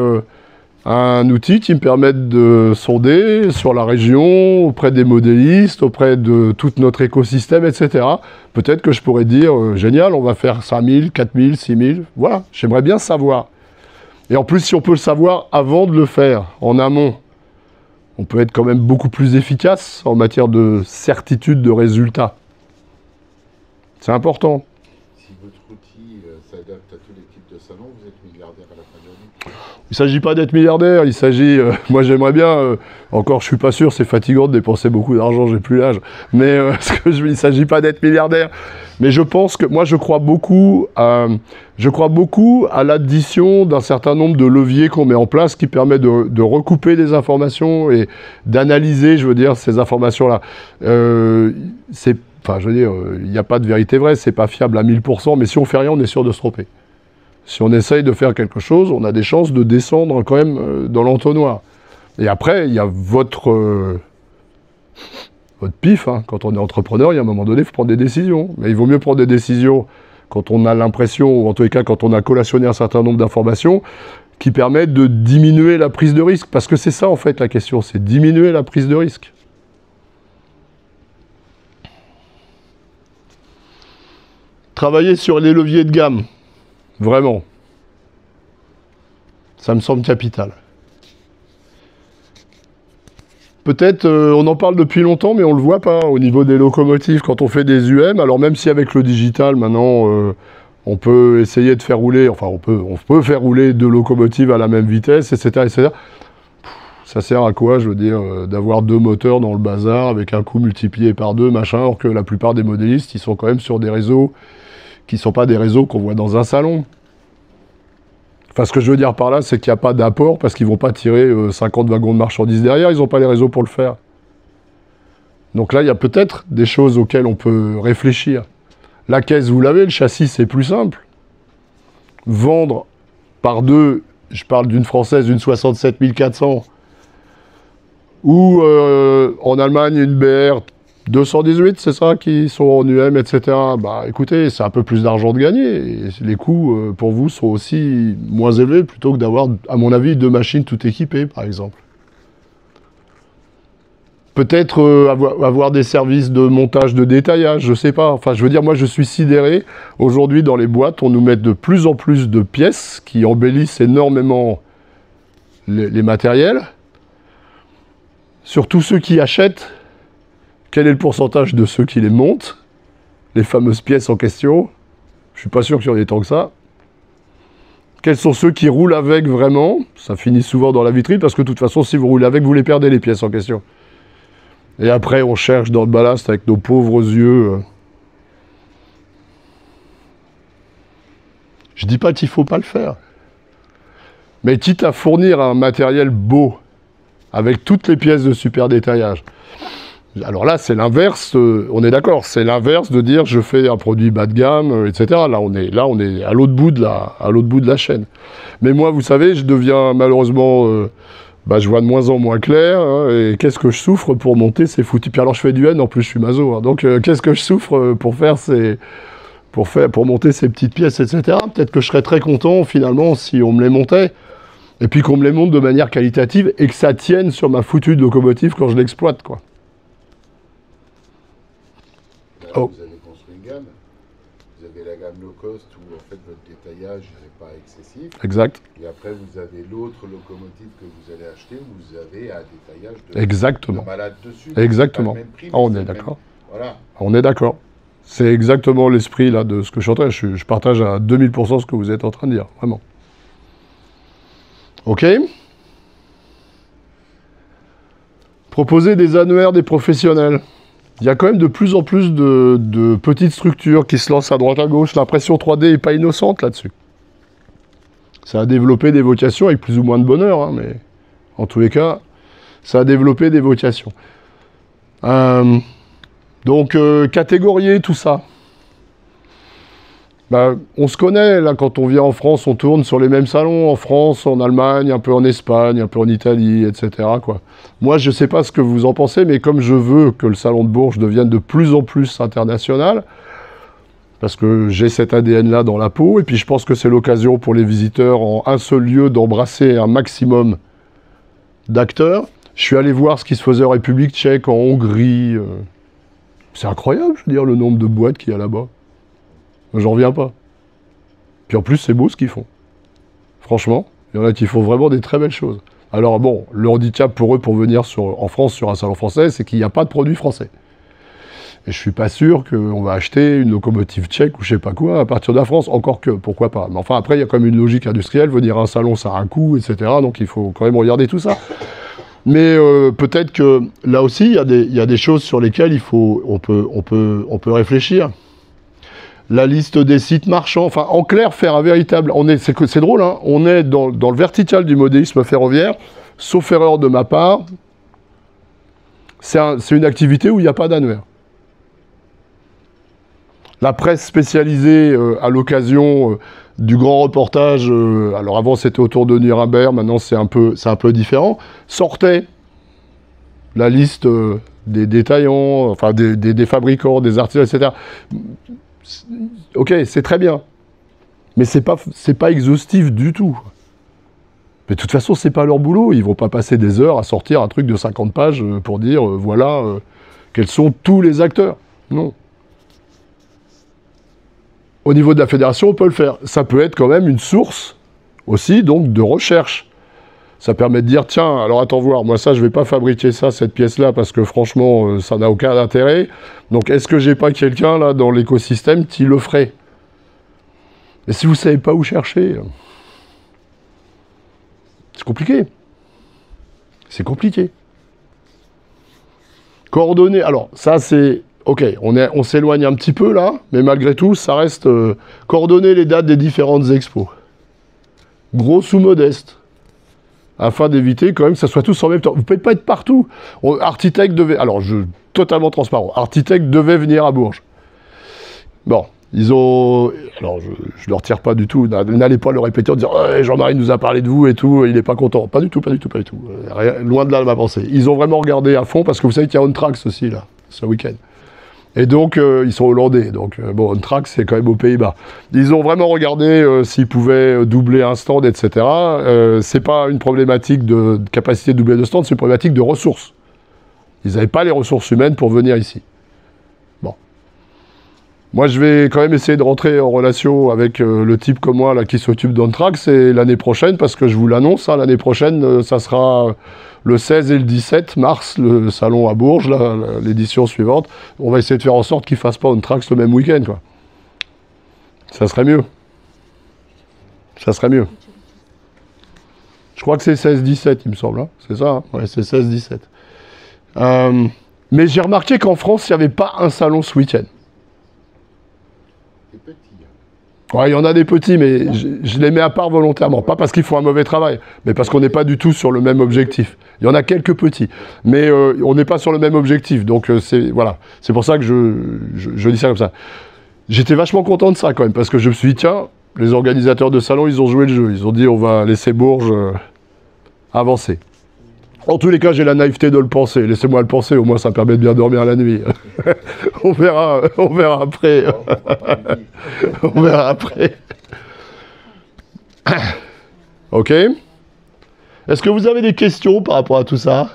un outil qui me permette de sonder sur la région, auprès des modélistes, auprès de tout notre écosystème, etc. Peut-être que je pourrais dire, génial, on va faire 5000, 4000, 6000. Voilà, j'aimerais bien savoir. Et en plus, si on peut le savoir avant de le faire, en amont, on peut être quand même beaucoup plus efficace en matière de certitude de résultats. C'est important. Si votre outil s'adapte à tous les types de salons, vous êtes milliardaire à la fin de l'année. Il ne s'agit pas d'être milliardaire, il s'agit... moi j'aimerais bien, encore je suis pas sûr, c'est fatigant de dépenser beaucoup d'argent, j'ai plus l'âge, mais il ne s'agit pas d'être milliardaire. Mais je pense que, moi je crois beaucoup à l'addition d'un certain nombre de leviers qu'on met en place qui permet de recouper des informations et d'analyser, je veux dire, ces informations-là. Enfin, je veux dire, il n'y a pas de vérité vraie, c'est pas fiable à 1000%, mais si on fait rien, on est sûr de se tromper. Si on essaye de faire quelque chose, on a des chances de descendre quand même dans l'entonnoir. Et après, il y a votre pif. Hein. Quand on est entrepreneur, il y a un moment donné, il faut prendre des décisions. Mais il vaut mieux prendre des décisions quand on a l'impression, ou en tous les cas, quand on a collationné un certain nombre d'informations, qui permettent de diminuer la prise de risque. Parce que c'est ça, en fait, la question, c'est diminuer la prise de risque. Travailler sur les leviers de gamme. Vraiment. Ça me semble capital. peut-être, on en parle depuis longtemps, mais on ne le voit pas au niveau des locomotives quand on fait des UM. Alors même si avec le digital, maintenant, on peut essayer de faire rouler, enfin on peut faire rouler 2 locomotives à la même vitesse, etc. etc. Ça sert à quoi, je veux dire, d'avoir 2 moteurs dans le bazar avec un coût multiplié par 2, machin, alors que la plupart des modélistes, ils sont quand même sur des réseaux qui ne sont pas des réseaux qu'on voit dans un salon. Enfin, ce que je veux dire par là, c'est qu'il n'y a pas d'apport parce qu'ils ne vont pas tirer 50 wagons de marchandises derrière, ils n'ont pas les réseaux pour le faire. Donc là, il y a peut-être des choses auxquelles on peut réfléchir. La caisse, vous l'avez, le châssis, c'est plus simple. Vendre par 2, je parle d'une française, une 67 400, ou en Allemagne, une BR 218, c'est ça, qui sont en UM, etc. Bah écoutez, c'est un peu plus d'argent de gagner. Et les coûts, pour vous, sont aussi moins élevés plutôt que d'avoir, à mon avis, 2 machines tout équipées, par exemple. Peut-être avoir des services de montage, de détaillage, je sais pas. Enfin, je veux dire, moi, je suis sidéré. Aujourd'hui, dans les boîtes, on nous met de plus en plus de pièces qui embellissent énormément les matériels. Surtout ceux qui achètent, quel est le pourcentage de ceux qui les montent? Les fameuses pièces en question. Je suis pas sûr qu'il y en ait tant que ça. Quels sont ceux qui roulent avec vraiment? Ça finit souvent dans la vitrine, parce que de toute façon, si vous roulez avec, vous les perdez, les pièces en question. Et après, on cherche dans le ballast avec nos pauvres yeux. Je dis pas qu'il faut pas le faire. Mais quitte à fournir un matériel beau, avec toutes les pièces de super détaillage. Alors là, c'est l'inverse, on est d'accord, c'est l'inverse de dire je fais un produit bas de gamme, etc. Là, on est à l'autre bout de la chaîne. Mais moi, vous savez, je deviens malheureusement, je vois de moins en moins clair, hein, et qu'est-ce que je souffre pour monter ces foutus. Puis alors, je fais du N, en plus, je suis maso, hein, donc qu'est-ce que je souffre pour monter ces petites pièces, etc. Peut-être que je serais très content, finalement, si on me les montait, et puis qu'on me les monte de manière qualitative, et que ça tienne sur ma foutue de locomotive quand je l'exploite, quoi. Là, vous avez construit une gamme. Vous avez la gamme low cost où en fait votre détaillage n'est pas excessif. Exact. Et après vous avez l'autre locomotive que vous allez acheter où vous avez un détaillage Exactement. de malade dessus. Exactement. Pas le même prix, on est d'accord. Voilà. On est d'accord. C'est exactement l'esprit là de ce que je suis en train. Je partage à 2000% ce que vous êtes en train de dire, vraiment. Ok. Proposer des annuaires des professionnels. Il y a quand même de plus en plus de petites structures qui se lancent à droite à gauche. L'impression 3D n'est pas innocente là-dessus. Ça a développé des vocations avec plus ou moins de bonheur, hein, mais en tous les cas, ça a développé des vocations. Donc, catégorier tout ça. On se connaît, là, quand on vient en France, on tourne sur les mêmes salons, en France, en Allemagne, un peu en Espagne, un peu en Italie, etc., quoi. Moi, je ne sais pas ce que vous en pensez, mais comme je veux que le salon de Bourges devienne de plus en plus international, parce que j'ai cet ADN-là dans la peau, et puis je pense que c'est l'occasion pour les visiteurs en un seul lieu d'embrasser un maximum d'acteurs. Je suis allé voir ce qui se faisait en République tchèque, en Hongrie. C'est incroyable, je veux dire, le nombre de boîtes qu'il y a là-bas. J'en reviens pas. Puis en plus, c'est beau ce qu'ils font. Franchement, il y en a qui font vraiment des très belles choses. Alors bon, le handicap pour eux, pour venir en France sur un salon français, c'est qu'il n'y a pas de produits français. Et je suis pas sûr qu'on va acheter une locomotive tchèque ou je sais pas quoi à partir de la France, encore que, pourquoi pas. Mais enfin, après, il y a quand même une logique industrielle, venir à un salon, ça a un coût, etc. Donc il faut quand même regarder tout ça. Mais peut-être que là aussi, il y a des choses sur lesquelles on peut réfléchir. La liste des sites marchands, enfin en clair, faire un véritable... C'est drôle, hein, on est dans le vertical du modélisme ferroviaire, sauf erreur de ma part, c'est une activité où il n'y a pas d'annuaire. La presse spécialisée à l'occasion du grand reportage, alors avant c'était autour de Nuremberg, maintenant c'est un peu différent, sortait la liste des détaillants, enfin des fabricants, des artisans, etc. Ok, c'est très bien, mais c'est pas exhaustif du tout. Mais de toute façon, c'est pas leur boulot. Ils vont pas passer des heures à sortir un truc de 50 pages pour dire voilà quels sont tous les acteurs. Non. Au niveau de la fédération, on peut le faire. Ça peut être quand même une source aussi donc de recherche. Ça permet de dire, tiens, alors attends voir, moi ça, je vais pas fabriquer ça, cette pièce-là, parce que franchement, ça n'a aucun intérêt. Donc, est-ce que j'ai pas quelqu'un, là, dans l'écosystème, qui le ferait? Et si vous savez pas où chercher, c'est compliqué. C'est compliqué. Coordonner, alors, ça, c'est... Ok, on s'éloigne un petit peu, là, mais malgré tout, ça reste... coordonner les dates des différentes expos. Gros ou modeste. Afin d'éviter quand même que ça soit tous en même temps. Vous ne pouvez pas être partout. Architecte devait... Alors, totalement transparent. Architecte devait venir à Bourges. Bon, ils ont... Alors, je ne leur tire pas du tout. N'allez pas le répéter en disant oh, « Jean-Marie nous a parlé de vous et tout, il n'est pas content. » Pas du tout, pas du tout, pas du tout. Loin de là ma pensée. Ils ont vraiment regardé à fond parce que vous savez qu'il y a OnTrax aussi, là, ce week-end. Et donc, ils sont hollandais. Donc, bon, OnTrax, c'est quand même aux Pays-Bas. Ils ont vraiment regardé s'ils pouvaient doubler un stand, etc. C'est pas une problématique de capacité de doubler de stand, c'est une problématique de ressources. Ils n'avaient pas les ressources humaines pour venir ici. Bon. Moi, je vais quand même essayer de rentrer en relation avec le type comme moi là, qui s'occupe d'OnTrax l'année prochaine, parce que je vous l'annonce, hein, l'année prochaine, ça sera... le 16 et le 17 mars, le salon à Bourges, l'édition suivante, on va essayer de faire en sorte qu'ils ne fassent pas OnTrax le même week-end, quoi. Ça serait mieux. Ça serait mieux. Je crois que c'est 16-17, il me semble. Hein. C'est ça, hein ouais, c'est 16-17. Mais j'ai remarqué qu'en France, il n'y avait pas un salon ce week-end. Ouais, il y en a des petits, mais je les mets à part volontairement. Pas parce qu'ils font un mauvais travail, mais parce qu'on n'est pas du tout sur le même objectif. Il y en a quelques petits, mais on n'est pas sur le même objectif. Donc, voilà. C'est pour ça que je dis ça comme ça. J'étais vachement content de ça, quand même, parce que je me suis dit, tiens, les organisateurs de salon, ils ont joué le jeu. Ils ont dit, on va laisser Bourges avancer. En tous les cas, j'ai la naïveté de le penser. Laissez-moi le penser, au moins ça me permet de bien dormir la nuit. on verra après. On verra après. Ok. Est-ce que vous avez des questions par rapport à tout ça?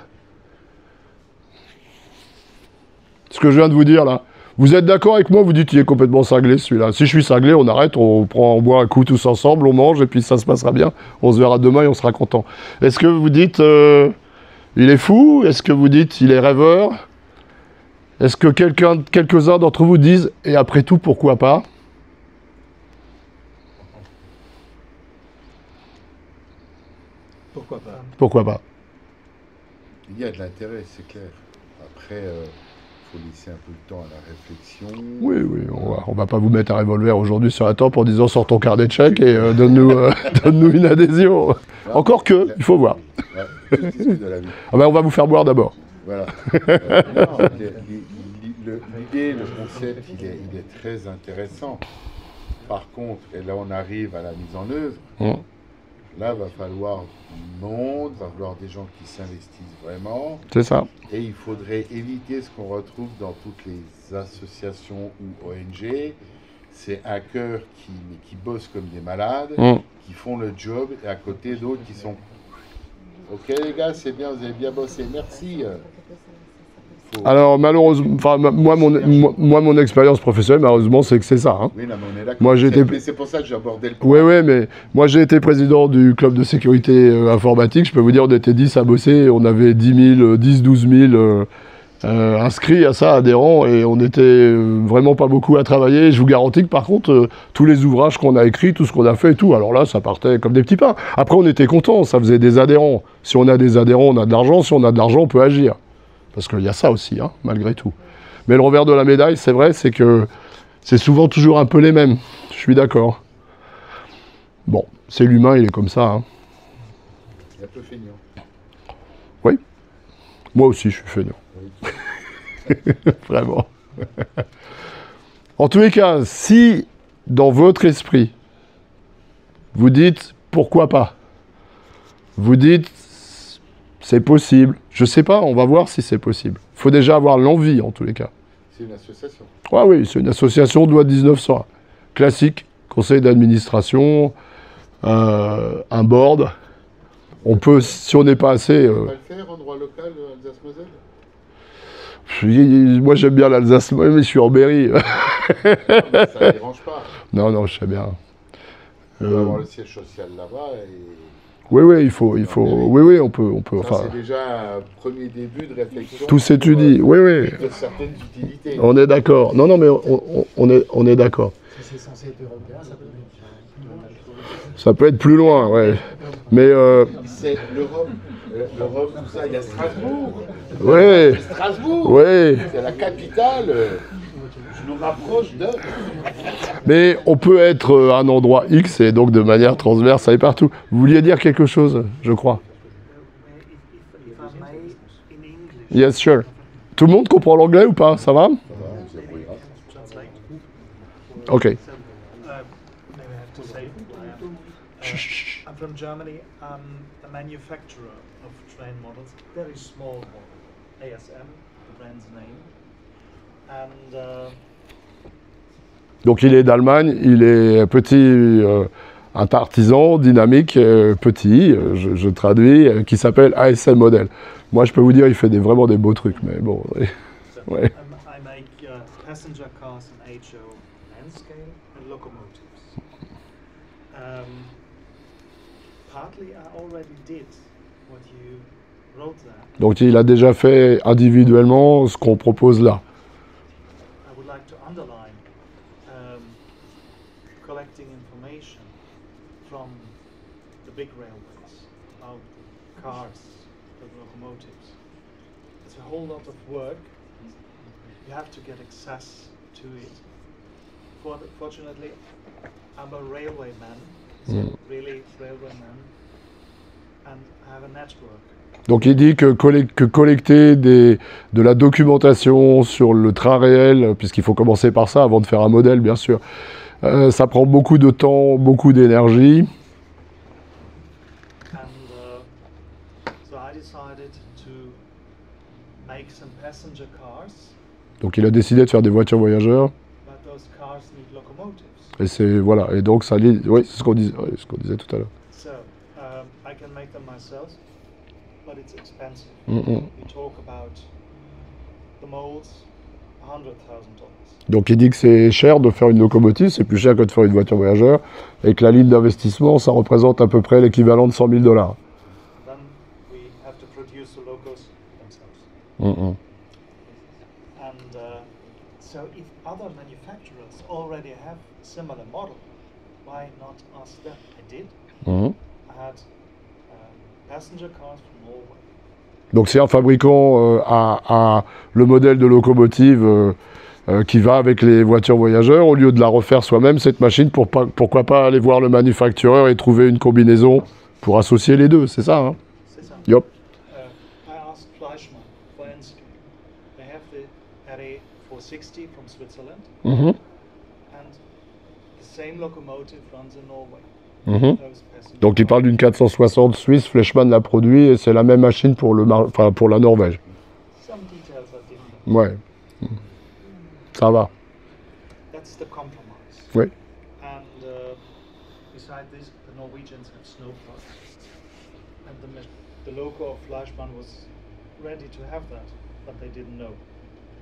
Ce que je viens de vous dire là. Vous êtes d'accord avec moi? Vous dites qu'il est complètement cinglé celui-là. Si je suis cinglé, on arrête, on boit un coup tous ensemble, on mange et puis ça se passera bien. On se verra demain et on sera content. Est-ce que vous dites... il est fou? Est-ce que vous dites il est rêveur? Est-ce que quelques-uns d'entre vous disent « et après tout, pourquoi pas ?» Pourquoi pas? Pourquoi pas? Il y a de l'intérêt, c'est clair. Après, il faut laisser un peu de temps à la réflexion. Oui, oui, on va pas vous mettre un revolver aujourd'hui sur la tempe en disant « sors ton carnet de chèques et donne-nous une adhésion ». Encore que, il faut voir. Ouais, ah ben, on va vous faire boire d'abord. Voilà. L'idée, le concept, il est très intéressant. Par contre, et là on arrive à la mise en œuvre, là va falloir du monde, va falloir des gens qui s'investissent vraiment. C'est ça. Et il faudrait éviter ce qu'on retrouve dans toutes les associations ou ONG, c'est hackers qui bossent comme des malades, qui font le job, et à côté d'autres qui sont... Ok les gars, c'est bien, vous avez bien bossé, merci. Alors malheureusement, enfin moi mon expérience professionnelle, malheureusement, c'est que c'est ça. Hein. Oui, non, mais on est d'accord. Moi, c'est pour ça que j'ai abordé le point. Oui, mais moi j'ai été président du club de sécurité informatique. Je peux vous dire, on était 10 à bosser, on avait 12 000 inscrits à ça, adhérents, et on était vraiment pas beaucoup à travailler. Je vous garantis que par contre, tous les ouvrages qu'on a écrits, tout ce qu'on a fait et tout, alors là, ça partait comme des petits pains. Après, on était contents, ça faisait des adhérents. Si on a des adhérents, on a de l'argent. Si on a de l'argent, on peut agir. Parce qu'il y a ça aussi, hein, malgré tout. Mais le revers de la médaille, c'est vrai, c'est que c'est souvent toujours un peu les mêmes. Je suis d'accord. Bon, c'est l'humain, il est comme ça. Hein. Il est un peu feignant. Oui. Moi aussi, je suis feignant. Oui. Vraiment. En tous les cas, si, dans votre esprit, vous dites « pourquoi pas ?» Vous dites « c'est possible ». Je sais pas, on va voir si c'est possible. Il faut déjà avoir l'envie, en tous les cas. C'est une association. Ah oui, c'est une association de loi de 1901. Classique, conseil d'administration, un board. On peut, si on n'est pas assez... On va le faire en droit local, Alsace-Moselle? Moi, j'aime bien l'Alsace, mais je suis en Berry. Non, mais ça ne dérange pas. Non, je sais bien. On va avoir le siège social là-bas et... Oui, il faut, oui, on peut, Ça, enfin, c'est déjà un premier début de réflexion. tout s'étudie, oui. De certaines utilités. On est d'accord. Non, mais on est d'accord. Si c'est censé être européen, ça peut être. Ça peut être plus loin, ouais. Mais, C'est l'Europe, tout ça, il y a Strasbourg. ouais, Strasbourg, ouais. c'est la capitale. Je nous rapproche de. Mais on peut être à un endroit X et donc de manière transverse, aller partout. Vous vouliez dire quelque chose, je crois. Yes, sure. Tout le monde comprend l'anglais ou pas? Ça va? Ok. Maybe I have to say, I'm from Germany. I'm a manufacturer of train models, very small model, ASM, the brand's name. And Donc il est d'Allemagne, il est petit, un artisan dynamique, petit, je traduis, qui s'appelle ASM Model. Moi je peux vous dire, il fait vraiment des beaux trucs, mais bon. Ouais. I make passenger cars in HO land scale and locomotives. Partly I already did what you wrote there. Donc il a déjà fait individuellement ce qu'on propose là. I would like to underline collecting information from the big railways about the cars, the locomotives. It's a whole lot of work. You have to get access to it. Fortunately, I'm a railway man, so really railway man, and I have a network. Donc il dit que collecter de la documentation sur le train réel, puisqu'il faut commencer par ça avant de faire un modèle, bien sûr, ça prend beaucoup de temps, beaucoup d'énergie. And so I decided to make some passenger cars, Donc il a décidé de faire des voitures voyageurs. but those cars need locomotives. Et c'est voilà. Et donc ça, oui, c'est ce qu'on disait tout à l'heure. So I can make them myself, but it's expensive. Mm-mm. We talk about the molds, $100,000. Donc il dit que c'est cher de faire une locomotive, c'est plus cher que de faire une voiture voyageur, et que la ligne d'investissement, ça représente à peu près l'équivalent de $100 000. Then we have to produce the logos themselves. Mm-mm. And so if other manufacturers already have similar model, why not ask them? I did. Mhm. I had passenger cars from Norway. Donc c'est un fabricant à le modèle de locomotive qui va avec les voitures voyageurs, au lieu de la refaire soi-même, cette machine, pourquoi pas aller voir le manufactureur et trouver une combinaison pour associer les deux, c'est ça, hein? C'est ça. Yep. I asked Fleischmann for N-scale. They have the RE 460 from Switzerland, Mhm. and the same locomotive runs in Norway. Mhm. Those passenger Donc il parle d'une 460 suisse, Fleischmann l'a produit, et c'est la même machine pour, pour la Norvège. Some details are different. Ouais. Ça va. That's the compromise. Oui. And beside this, the Norwegians have snowplows. And the logo of Fleischmann was ready to have that, but they didn't know.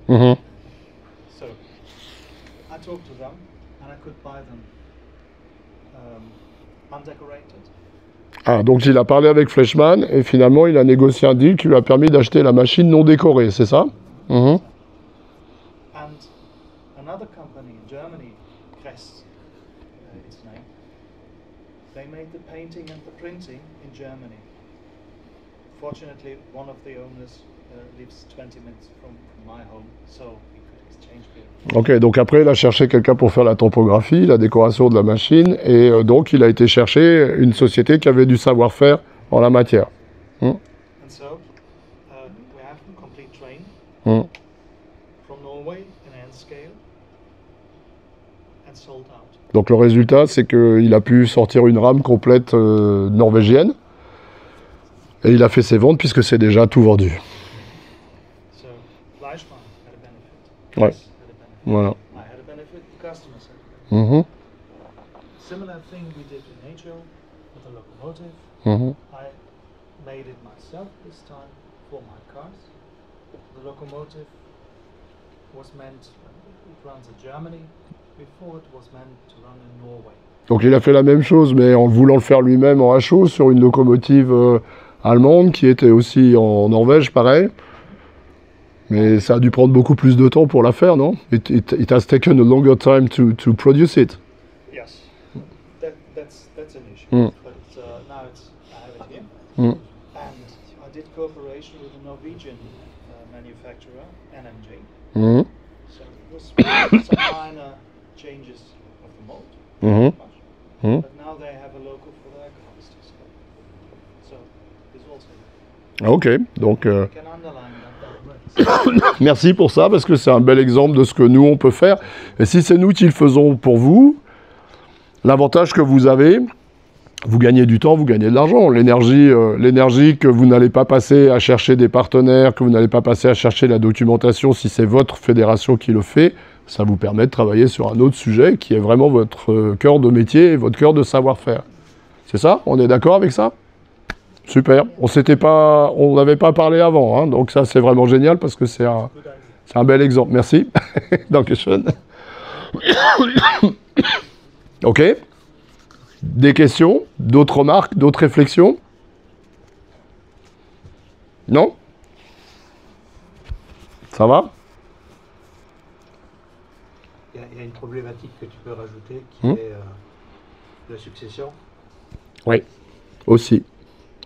Mhm. So I talked to them, and I could buy them undecorated. Ah, donc il a parlé avec Fleischmann, et finalement il a négocié un deal qui lui a permis d'acheter la machine non décorée, c'est ça? Mhm. And another company in Germany, Kress, its name, they made the painting and the printing in Germany. Fortunately, one of the owners lives 20 minutes from my home, so we could exchange bills. Ok, donc après il a cherché quelqu'un pour faire la topographie, la décoration de la machine, et donc il a été chercher une société qui avait du savoir-faire en la matière. And so we have a complete train Mhm. from Norway in N-scale and sold out. Donc le résultat, c'est qu'il a pu sortir une rame complète norvégienne, et il a fait ses ventes puisque c'est déjà tout vendu. So Fleischmann had a benefit. Ouais. Kress had a benefit. Voilà. I had a benefit. The customers had a benefit. Mhm. Similar thing we did in HO with the locomotive. Mhm. I made it myself this time for my cars. The locomotive was meant, it runs in Germany. Before it was meant to run in Norway. Donc il a fait la même chose, mais en voulant le faire lui-même en HO sur une locomotive allemande qui était aussi en Norvège, pareil. Mais ça a dû prendre beaucoup plus de temps pour la faire, non? It has taken a longer time to produce it. Yes, that's an issue. Mm. But now I have it here, Mm. and I did cooperation with a Norwegian manufacturer, NMJ. Mhm. So it was some minor changes of the mold, Mhm. Mhm. but now they have a logo for their cars. So it's also Ok, donc you can underline that. merci pour ça, parce que c'est un bel exemple de ce que nous, on peut faire. Et si c'est nous qui le faisons pour vous, l'avantage que vous avez, vous gagnez du temps, vous gagnez de l'argent. L'énergie que vous n'allez pas passer à chercher des partenaires, que vous n'allez pas passer à chercher la documentation, si c'est votre fédération qui le fait, ça vous permet de travailler sur un autre sujet qui est vraiment votre cœur de métier et votre cœur de savoir-faire. C'est ça? On est d'accord avec ça? Super. On n'avait pas parlé avant, hein, donc ça c'est vraiment génial parce que c'est un bel exemple. Merci. Dankeschön. Ok. Des questions? D'autres remarques? D'autres réflexions? Non? Ça va? Il y a une problématique que tu peux rajouter qui est la succession. Oui, aussi.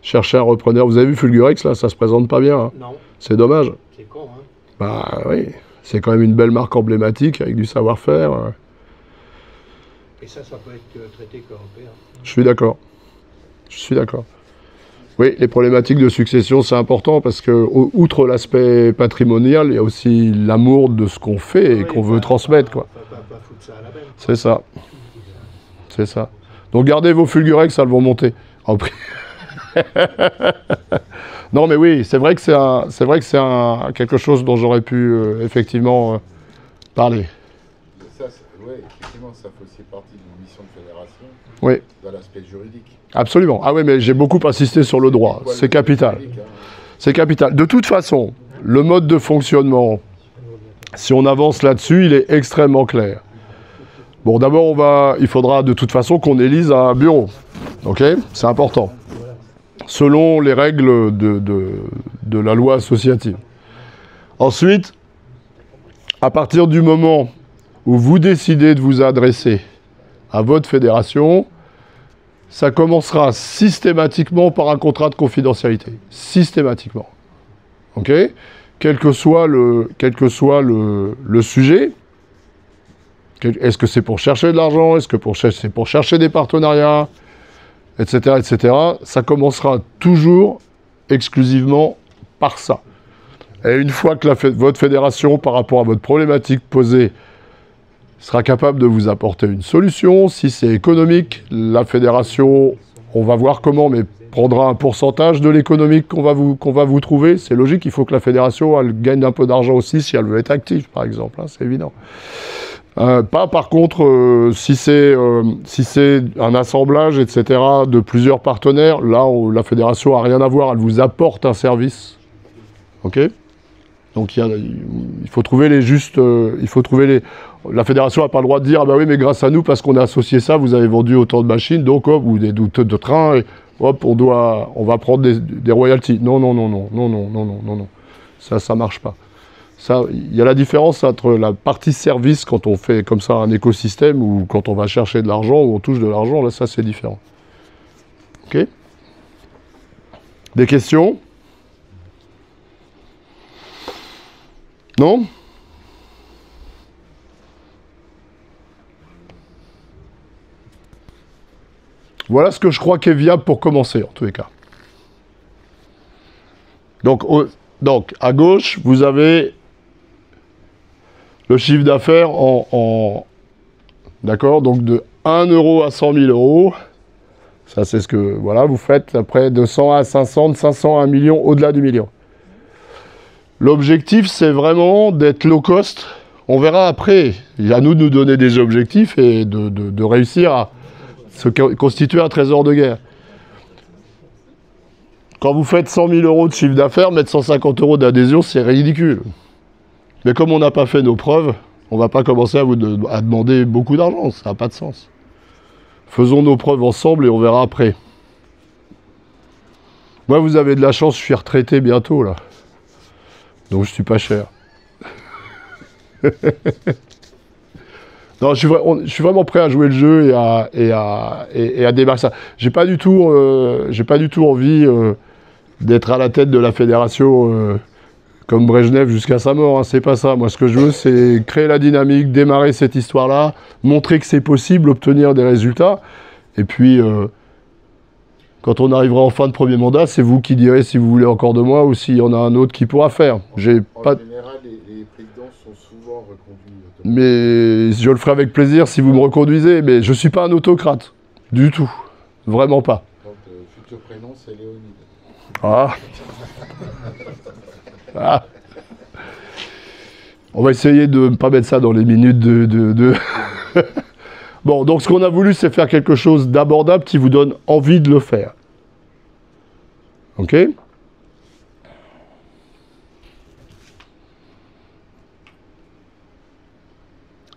Chercher un repreneur. Vous avez vu Fulgurex, là, ça se présente pas bien. Hein. Non, C'est dommage. c'est con, hein. Bah oui, c'est quand même une belle marque emblématique avec du savoir-faire. Et ça peut être traité qu'européen. Je suis d'accord. Je suis d'accord. Oui, les problématiques de succession, c'est important parce que, outre l'aspect patrimonial, il y a aussi l'amour de ce qu'on fait et qu'on veut transmettre, quoi. Pas foutre ça à la benne. C'est ça. C'est ça. Donc gardez vos Fulgurex, elles vont monter en prix. Non, mais oui, c'est vrai que c'est quelque chose dont j'aurais pu effectivement parler. Ça, oui, effectivement, ça fait aussi partie d'une mission de fédération Oui, dans l'aspect juridique. absolument. Ah oui, mais j'ai beaucoup insisté sur le droit. Quoi, C'est le capital. juridique, hein. C'est capital. De toute façon, le mode de fonctionnement, si on avance là-dessus, il est extrêmement clair. Bon, d'abord, il faudra de toute façon qu'on élise un bureau. OK? C'est important. Selon les règles de la loi associative. Ensuite, à partir du moment où vous décidez de vous adresser à votre fédération, ça commencera systématiquement par un contrat de confidentialité. Systématiquement. OK? Quel que soit le sujet. Est-ce que c'est pour chercher de l'argent? Est-ce que c'est pour chercher des partenariats? Etc., etc. Ça commencera toujours exclusivement par ça. Et une fois que votre fédération, par rapport à votre problématique posée, sera capable de vous apporter une solution, si c'est économique, la fédération, on va voir comment, mais prendra un pourcentage de l'économique qu'on va vous trouver. C'est logique, il faut que la fédération elle gagne un peu d'argent aussi si elle veut être active, par exemple, hein, c'est évident. Pas par contre, si c'est un assemblage, etc., de plusieurs partenaires, là, la fédération n'a rien à voir, elle vous apporte un service. OK? Donc il faut trouver les justes... La fédération n'a pas le droit de dire « Ah bah oui, mais grâce à nous, parce qu'on a associé ça, vous avez vendu autant de machines, donc hop, ou de trains, et hop, on va prendre des royalties. » Non, non, non, non, non, non, non, non, non, non. Ça marche pas. Il y a la différence entre la partie service, quand on fait comme ça un écosystème, ou quand on va chercher de l'argent, ou on touche de l'argent, là, ça, c'est différent. OK? Des questions? Non? Voilà ce que je crois qui est viable pour commencer, en tous les cas. Donc à gauche, vous avez le chiffre d'affaires d'accord, donc de 1 euro à 100 000 euros. Ça, c'est ce que, voilà, vous faites après de 100 à 500, de 500 à 1 million, au-delà du million. L'objectif, c'est vraiment d'être low cost. On verra après. Il y a à nous de nous donner des objectifs et de réussir à se constituer un trésor de guerre. Quand vous faites 100 000 euros de chiffre d'affaires, mettre 150 euros d'adhésion, c'est ridicule. Mais comme on n'a pas fait nos preuves, on ne va pas commencer à demander beaucoup d'argent. Ça n'a pas de sens. Faisons nos preuves ensemble et on verra après. Moi, vous avez de la chance, je suis retraité bientôt, là. Donc, je suis pas cher. Non, je suis vraiment prêt à jouer le jeu et à démarrer ça. J'ai pas du tout envie d'être à la tête de la fédération comme Brejnev jusqu'à sa mort. Hein. C'est pas ça. Moi, ce que je veux, c'est créer la dynamique, démarrer cette histoire-là, montrer que c'est possible, obtenir des résultats. Et puis, quand on arrivera en fin de premier mandat, c'est vous qui direz si vous voulez encore de moi ou s'il y en a un autre qui pourra faire. En général, les présidents sont souvent reconduits. Mais je le ferai avec plaisir si vous me reconduisez. Mais je ne suis pas un autocrate. Du tout. Vraiment pas. Donc, futur prénom, c'est Léonide. Ah. Ah. On va essayer de ne pas mettre ça dans les minutes de... Bon, donc ce qu'on a voulu, c'est faire quelque chose d'abordable qui vous donne envie de le faire. Ok ?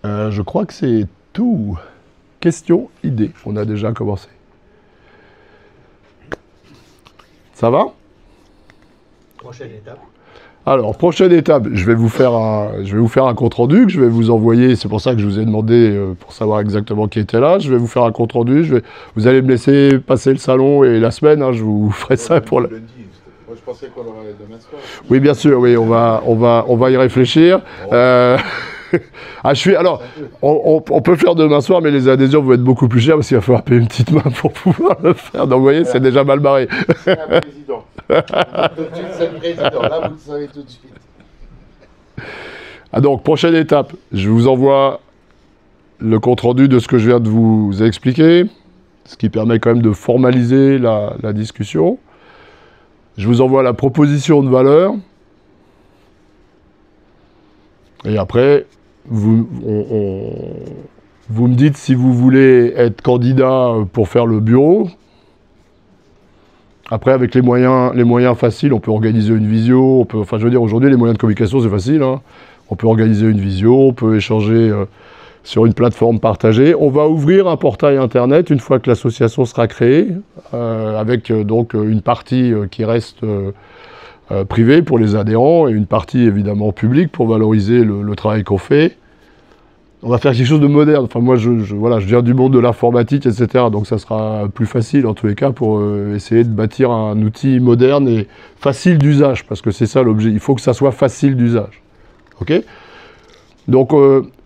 Je crois que c'est tout. Questions, idées. On a déjà commencé. Ça va ? Prochaine étape. Alors, prochaine étape, je vais vous faire un compte-rendu que je vais vous envoyer. C'est pour ça que je vous ai demandé pour savoir exactement qui était là. Je vais vous faire un compte-rendu. Vous allez me laisser passer le salon et la semaine. Hein, je vous ferai ça pour la... Moi, je pensais qu'on l'aurait demain soir. Oui, bien sûr. Oui, on va y réfléchir. Alors, on peut le faire demain soir, mais les adhésions vont être beaucoup plus chères parce qu'il va falloir payer une petite main pour pouvoir le faire. Donc, vous voyez, c'est déjà mal barré. C'est un président. Tout de suite, c'est le président. Là, vous le savez tout de suite. Ah, donc, prochaine étape. Je vous envoie le compte-rendu de ce que je viens de vous expliquer, ce qui permet quand même de formaliser la discussion. Je vous envoie la proposition de valeur. Et après, vous me dites si vous voulez être candidat pour faire le bureau. Après, avec les moyens faciles, on peut organiser une visio. Enfin, je veux dire, aujourd'hui, les moyens de communication, c'est facile. Hein. On peut organiser une visio, on peut échanger sur une plateforme partagée. On va ouvrir un portail Internet une fois que l'association sera créée, avec donc une partie qui reste privée pour les adhérents et une partie évidemment publique pour valoriser le travail qu'on fait. On va faire quelque chose de moderne. Enfin, moi, je viens du monde de l'informatique, etc. Donc, ça sera plus facile, en tous les cas, pour essayer de bâtir un outil moderne et facile d'usage, parce que c'est ça l'objet. Il faut que ça soit facile d'usage. OK ? Donc,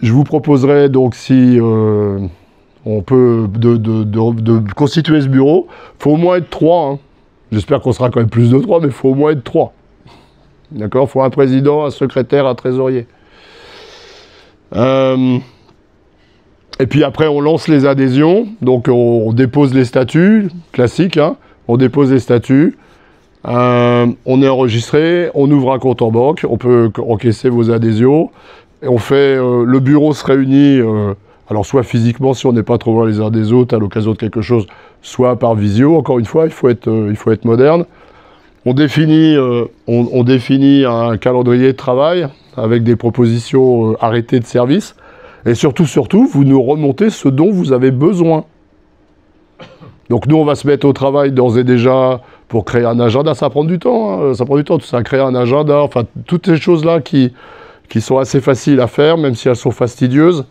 je vous proposerai, donc, si on peut, de constituer ce bureau. Il faut au moins être 3. Hein. J'espère qu'on sera quand même plus de 3, mais il faut au moins être 3. D'accord ? Il faut un président, un secrétaire, un trésorier. Et puis après, on lance les adhésions. Donc, on dépose les statuts, classique. Hein, on dépose les statuts. On est enregistré. On ouvre un compte en banque. On peut encaisser vos adhésions. Et on fait... le bureau se réunit... alors, soit physiquement, si on n'est pas trop loin les uns des autres, à l'occasion de quelque chose, soit par visio. Encore une fois, il faut être moderne. On définit un calendrier de travail avec des propositions arrêtées de service. Et surtout, vous nous remontez ce dont vous avez besoin. Donc nous, on va se mettre au travail d'ores et déjà pour créer un agenda. Ça prend du temps, hein, ça prend du temps, tout ça, créer un agenda. Enfin, toutes ces choses-là qui sont assez faciles à faire, même si elles sont fastidieuses.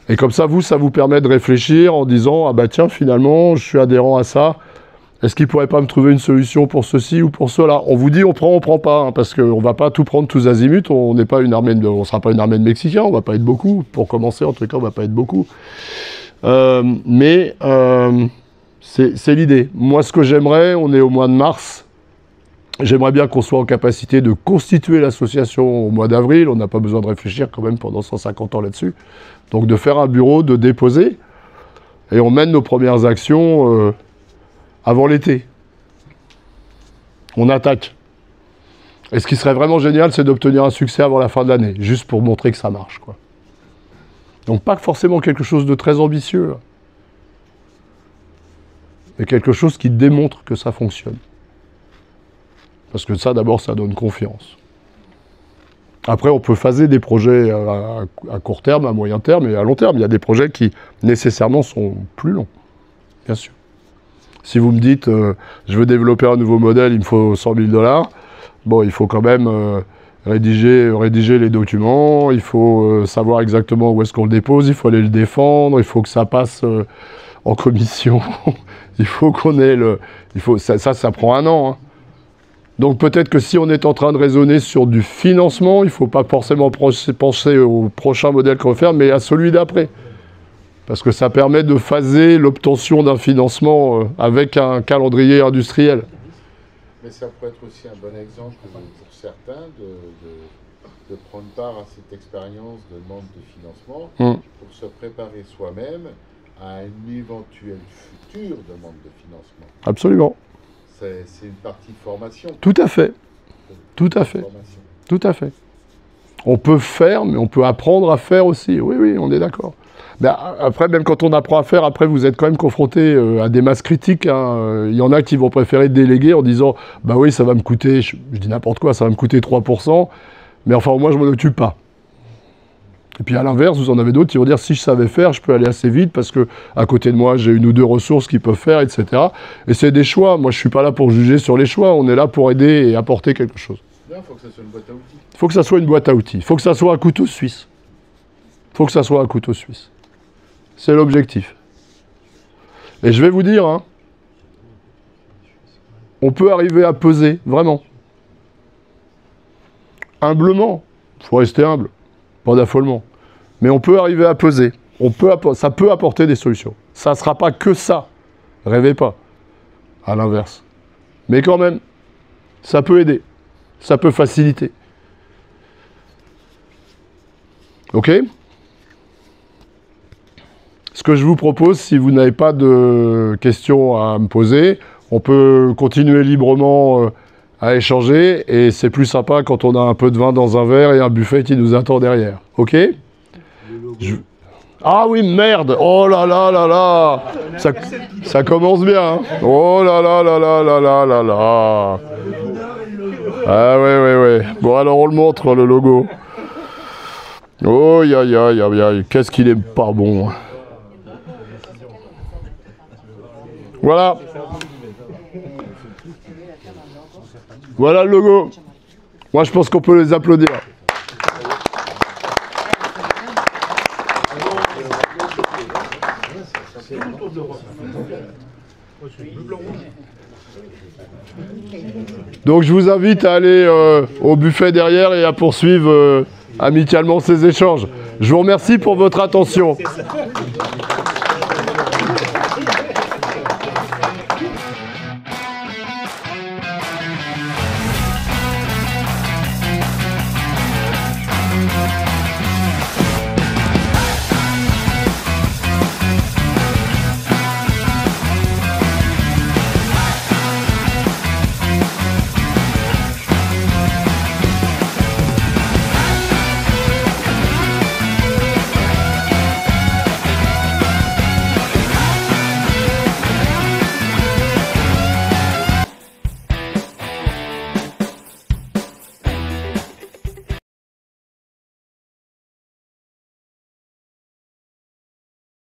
Et comme ça, ça vous permet de réfléchir en disant « Ah bah tiens, finalement, je suis adhérent à ça. Est-ce qu'il ne pourrait pas me trouver une solution pour ceci ou pour cela ?» On vous dit on prend pas, hein, parce qu'on ne va pas tout prendre tous azimuts. On n'est pas une armée on ne sera pas une armée de Mexicains, on ne va pas être beaucoup. Pour commencer, en tout cas, on ne va pas être beaucoup. Mais c'est l'idée. Moi, ce que j'aimerais, on est au mois de mars, j'aimerais bien qu'on soit en capacité de constituer l'association au mois d'avril. On n'a pas besoin de réfléchir quand même pendant 150 ans là-dessus. Donc de faire un bureau, de déposer, et on mène nos premières actions avant l'été. On attaque. Et ce qui serait vraiment génial, c'est d'obtenir un succès avant la fin de l'année, juste pour montrer que ça marche, quoi. Donc pas forcément quelque chose de très ambitieux, mais quelque chose qui démontre que ça fonctionne. Parce que ça, d'abord, ça donne confiance. Après, on peut phaser des projets à court terme, à moyen terme et à long terme. Il y a des projets qui, nécessairement, sont plus longs. bien sûr. Si vous me dites, je veux développer un nouveau modèle, il me faut 100 000 $, bon, il faut quand même rédiger les documents, il faut savoir exactement où est-ce qu'on le dépose, il faut aller le défendre, il faut que ça passe en commission, il faut qu'on ait le... Ça prend un an. Hein. Donc peut-être que si on est en train de raisonner sur du financement, il ne faut pas forcément penser au prochain modèle qu'on va faire, mais à celui d'après. Parce que ça permet de phaser l'obtention d'un financement avec un calendrier industriel. Mais ça peut être aussi un bon exemple pour certains de prendre part à cette expérience de demande de financement pour se préparer soi-même à une éventuelle future demande de financement. Absolument. C'est une partie formation. Tout à fait. Tout à fait. Tout à fait. On peut faire, mais on peut apprendre à faire aussi. Oui, oui, on est d'accord. Ben, après, même quand on apprend à faire, après, vous êtes quand même confronté à des masses critiques. Hein. Il y en a qui vont préférer déléguer en disant « Bah oui, ça va me coûter, je dis n'importe quoi, ça va me coûter 3%, mais enfin, au moins, je ne m'en occupe pas. » Et puis à l'inverse, vous en avez d'autres qui vont dire « Si je savais faire, je peux aller assez vite parce que à côté de moi, j'ai une ou deux ressources qui peuvent faire, etc. » Et c'est des choix. Moi, je ne suis pas là pour juger sur les choix. On est là pour aider et apporter quelque chose. Il faut que ça soit une boîte à outils. Il faut que ça soit une boîte à outils. Il faut que ça soit un couteau suisse. Il faut que ça soit un couteau suisse. C'est l'objectif. Et je vais vous dire, hein, on peut arriver à peser, vraiment. Humblement. Il faut rester humble. Pas d'affolement. Mais on peut arriver à peser. Ça peut apporter des solutions. Ça ne sera pas que ça. Rêvez pas. À l'inverse. Mais quand même, ça peut aider. Ça peut faciliter. OK ? Ce que je vous propose, si vous n'avez pas de questions à me poser, on peut continuer librement à échanger et c'est plus sympa quand on a un peu de vin dans un verre et un buffet qui nous attend derrière. OK ? Ah oui, merde! Oh là là là là! Ça commence bien, hein? Oh là là là là là là là là! Ah ouais, ouais, ouais. Bon, alors on le montre, le logo. Oh, ya, ya, ya, ya. Qu'est-ce qu'il est pas bon. Voilà. Voilà le logo. Moi, je pense qu'on peut les applaudir. Donc, je vous invite à aller au buffet derrière et à poursuivre amicalement ces échanges. Je vous remercie pour votre attention.